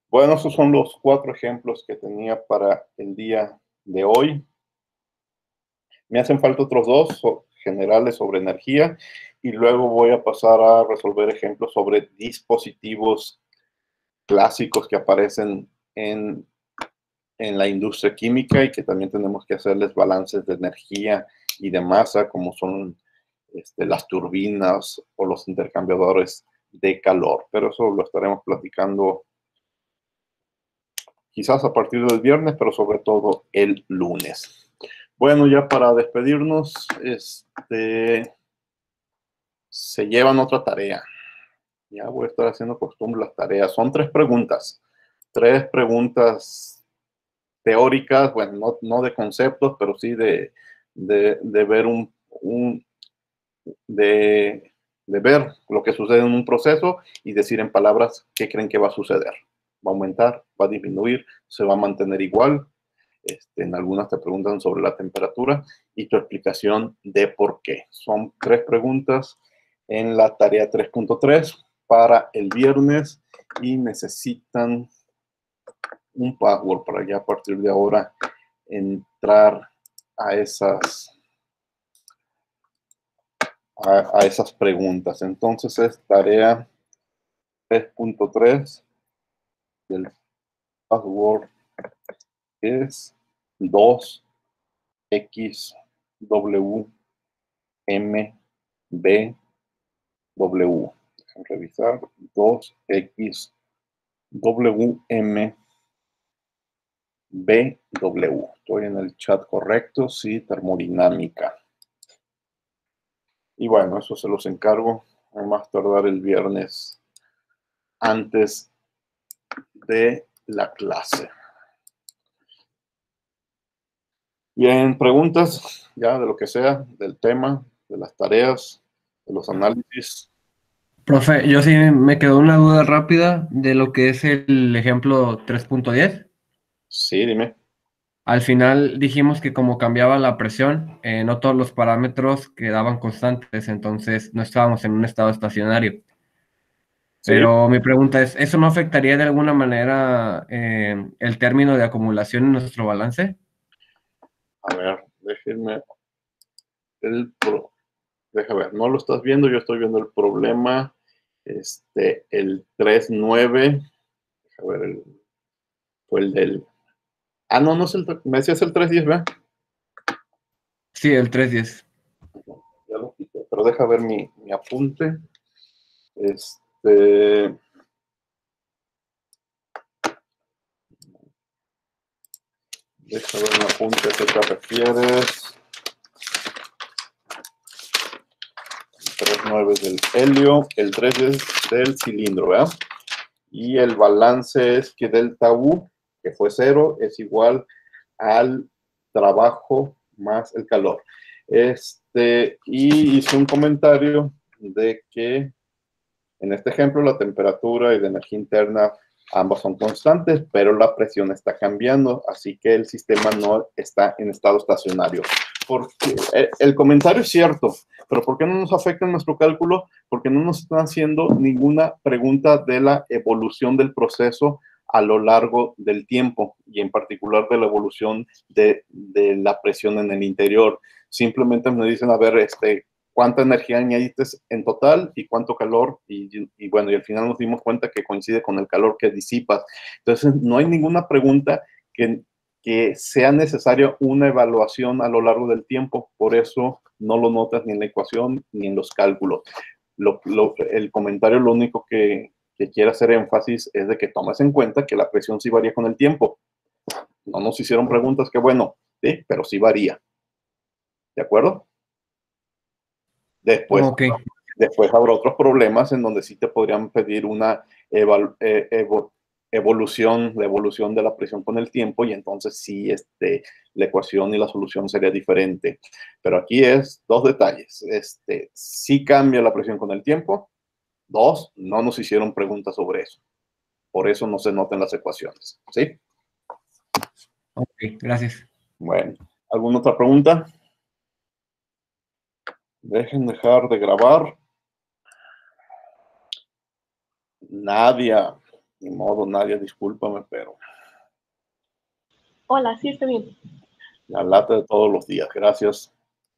Bueno, esos son los 4 ejemplos que tenía para el día de hoy. Me hacen falta otros 2 generales sobre energía y luego voy a pasar a resolver ejemplos sobre dispositivos clásicos que aparecen en la industria química y que también tenemos que hacerles balances de energía y de masa, como son las turbinas o los intercambiadores de calor. Pero eso lo estaremos platicando quizás a partir del viernes, pero sobre todo el lunes. Bueno, ya para despedirnos, se llevan otra tarea. Ya voy a estar haciendo costumbre las tareas. Son 3 preguntas. 3 preguntas teóricas, bueno, no de conceptos, pero sí de ver de ver lo que sucede en un proceso y decir en palabras qué creen que va a suceder. ¿Va a aumentar? ¿Va a disminuir? ¿Se va a mantener igual? En algunas te preguntan sobre la temperatura y tu explicación de por qué. Son 3 preguntas en la tarea 3.3 para el viernes y necesitan un password para ya a partir de ahora entrar a esas preguntas. Entonces es tarea 3.3 del password es 2XWMBW. Déjenme revisar. 2XWMBW. Estoy en el chat correcto, sí, termodinámica. Y bueno, eso se los encargo a más tardar el viernes antes de la clase. Bien, preguntas ya de lo que sea, del tema, de las tareas, de los análisis. Profe, yo sí me quedó una duda rápida de lo que es el ejemplo 3.10. Sí, dime. Al final dijimos que como cambiaba la presión, no todos los parámetros quedaban constantes, entonces no estábamos en un estado estacionario. Sí. Pero mi pregunta es, ¿eso no afectaría de alguna manera el término de acumulación en nuestro balance? A ver, déjenme deja ver, no lo estás viendo, yo estoy viendo el problema. El 3.9, deja ver, fue el del... Ah, no es el... Me decías el 3.10, ¿verdad? Sí, el 3.10. Ya lo quité, pero deja ver mi apunte. Deja ver mi apunte a qué te refieres. 3.9 es del helio, el 3 es del cilindro, ¿verdad? Y el balance es que delta U, que fue 0, es igual al trabajo más el calor. Y hice un comentario de que en este ejemplo la temperatura y la energía interna ambas son constantes, pero la presión está cambiando, así que el sistema no está en estado estacionario. Porque el comentario es cierto, pero ¿por qué no nos afecta en nuestro cálculo? Porque no nos están haciendo ninguna pregunta de la evolución del proceso a lo largo del tiempo y en particular de la evolución de la presión en el interior. Simplemente me dicen, a ver, cuánta energía añadiste en total y cuánto calor, y bueno, y al final nos dimos cuenta que coincide con el calor que disipas. Entonces, no hay ninguna pregunta que sea necesaria una evaluación a lo largo del tiempo, por eso no lo notas ni en la ecuación ni en los cálculos. El comentario lo único que quiere hacer énfasis es de que tomes en cuenta que la presión sí varía con el tiempo. No nos hicieron preguntas que bueno, sí, pero sí varía. ¿De acuerdo? Después habrá otros problemas en donde sí te podrían pedir una evolución de la presión con el tiempo y entonces sí la ecuación y la solución sería diferente. Pero aquí es 2 detalles. Sí cambia la presión con el tiempo. 2, no nos hicieron preguntas sobre eso. Por eso no se notan las ecuaciones. ¿Sí? Ok, gracias. Bueno, ¿alguna otra pregunta? Dejen dejar de grabar. Nadia, ni modo, Nadia, discúlpame, pero Hola, sí, está bien. la lata de todos los días. Gracias.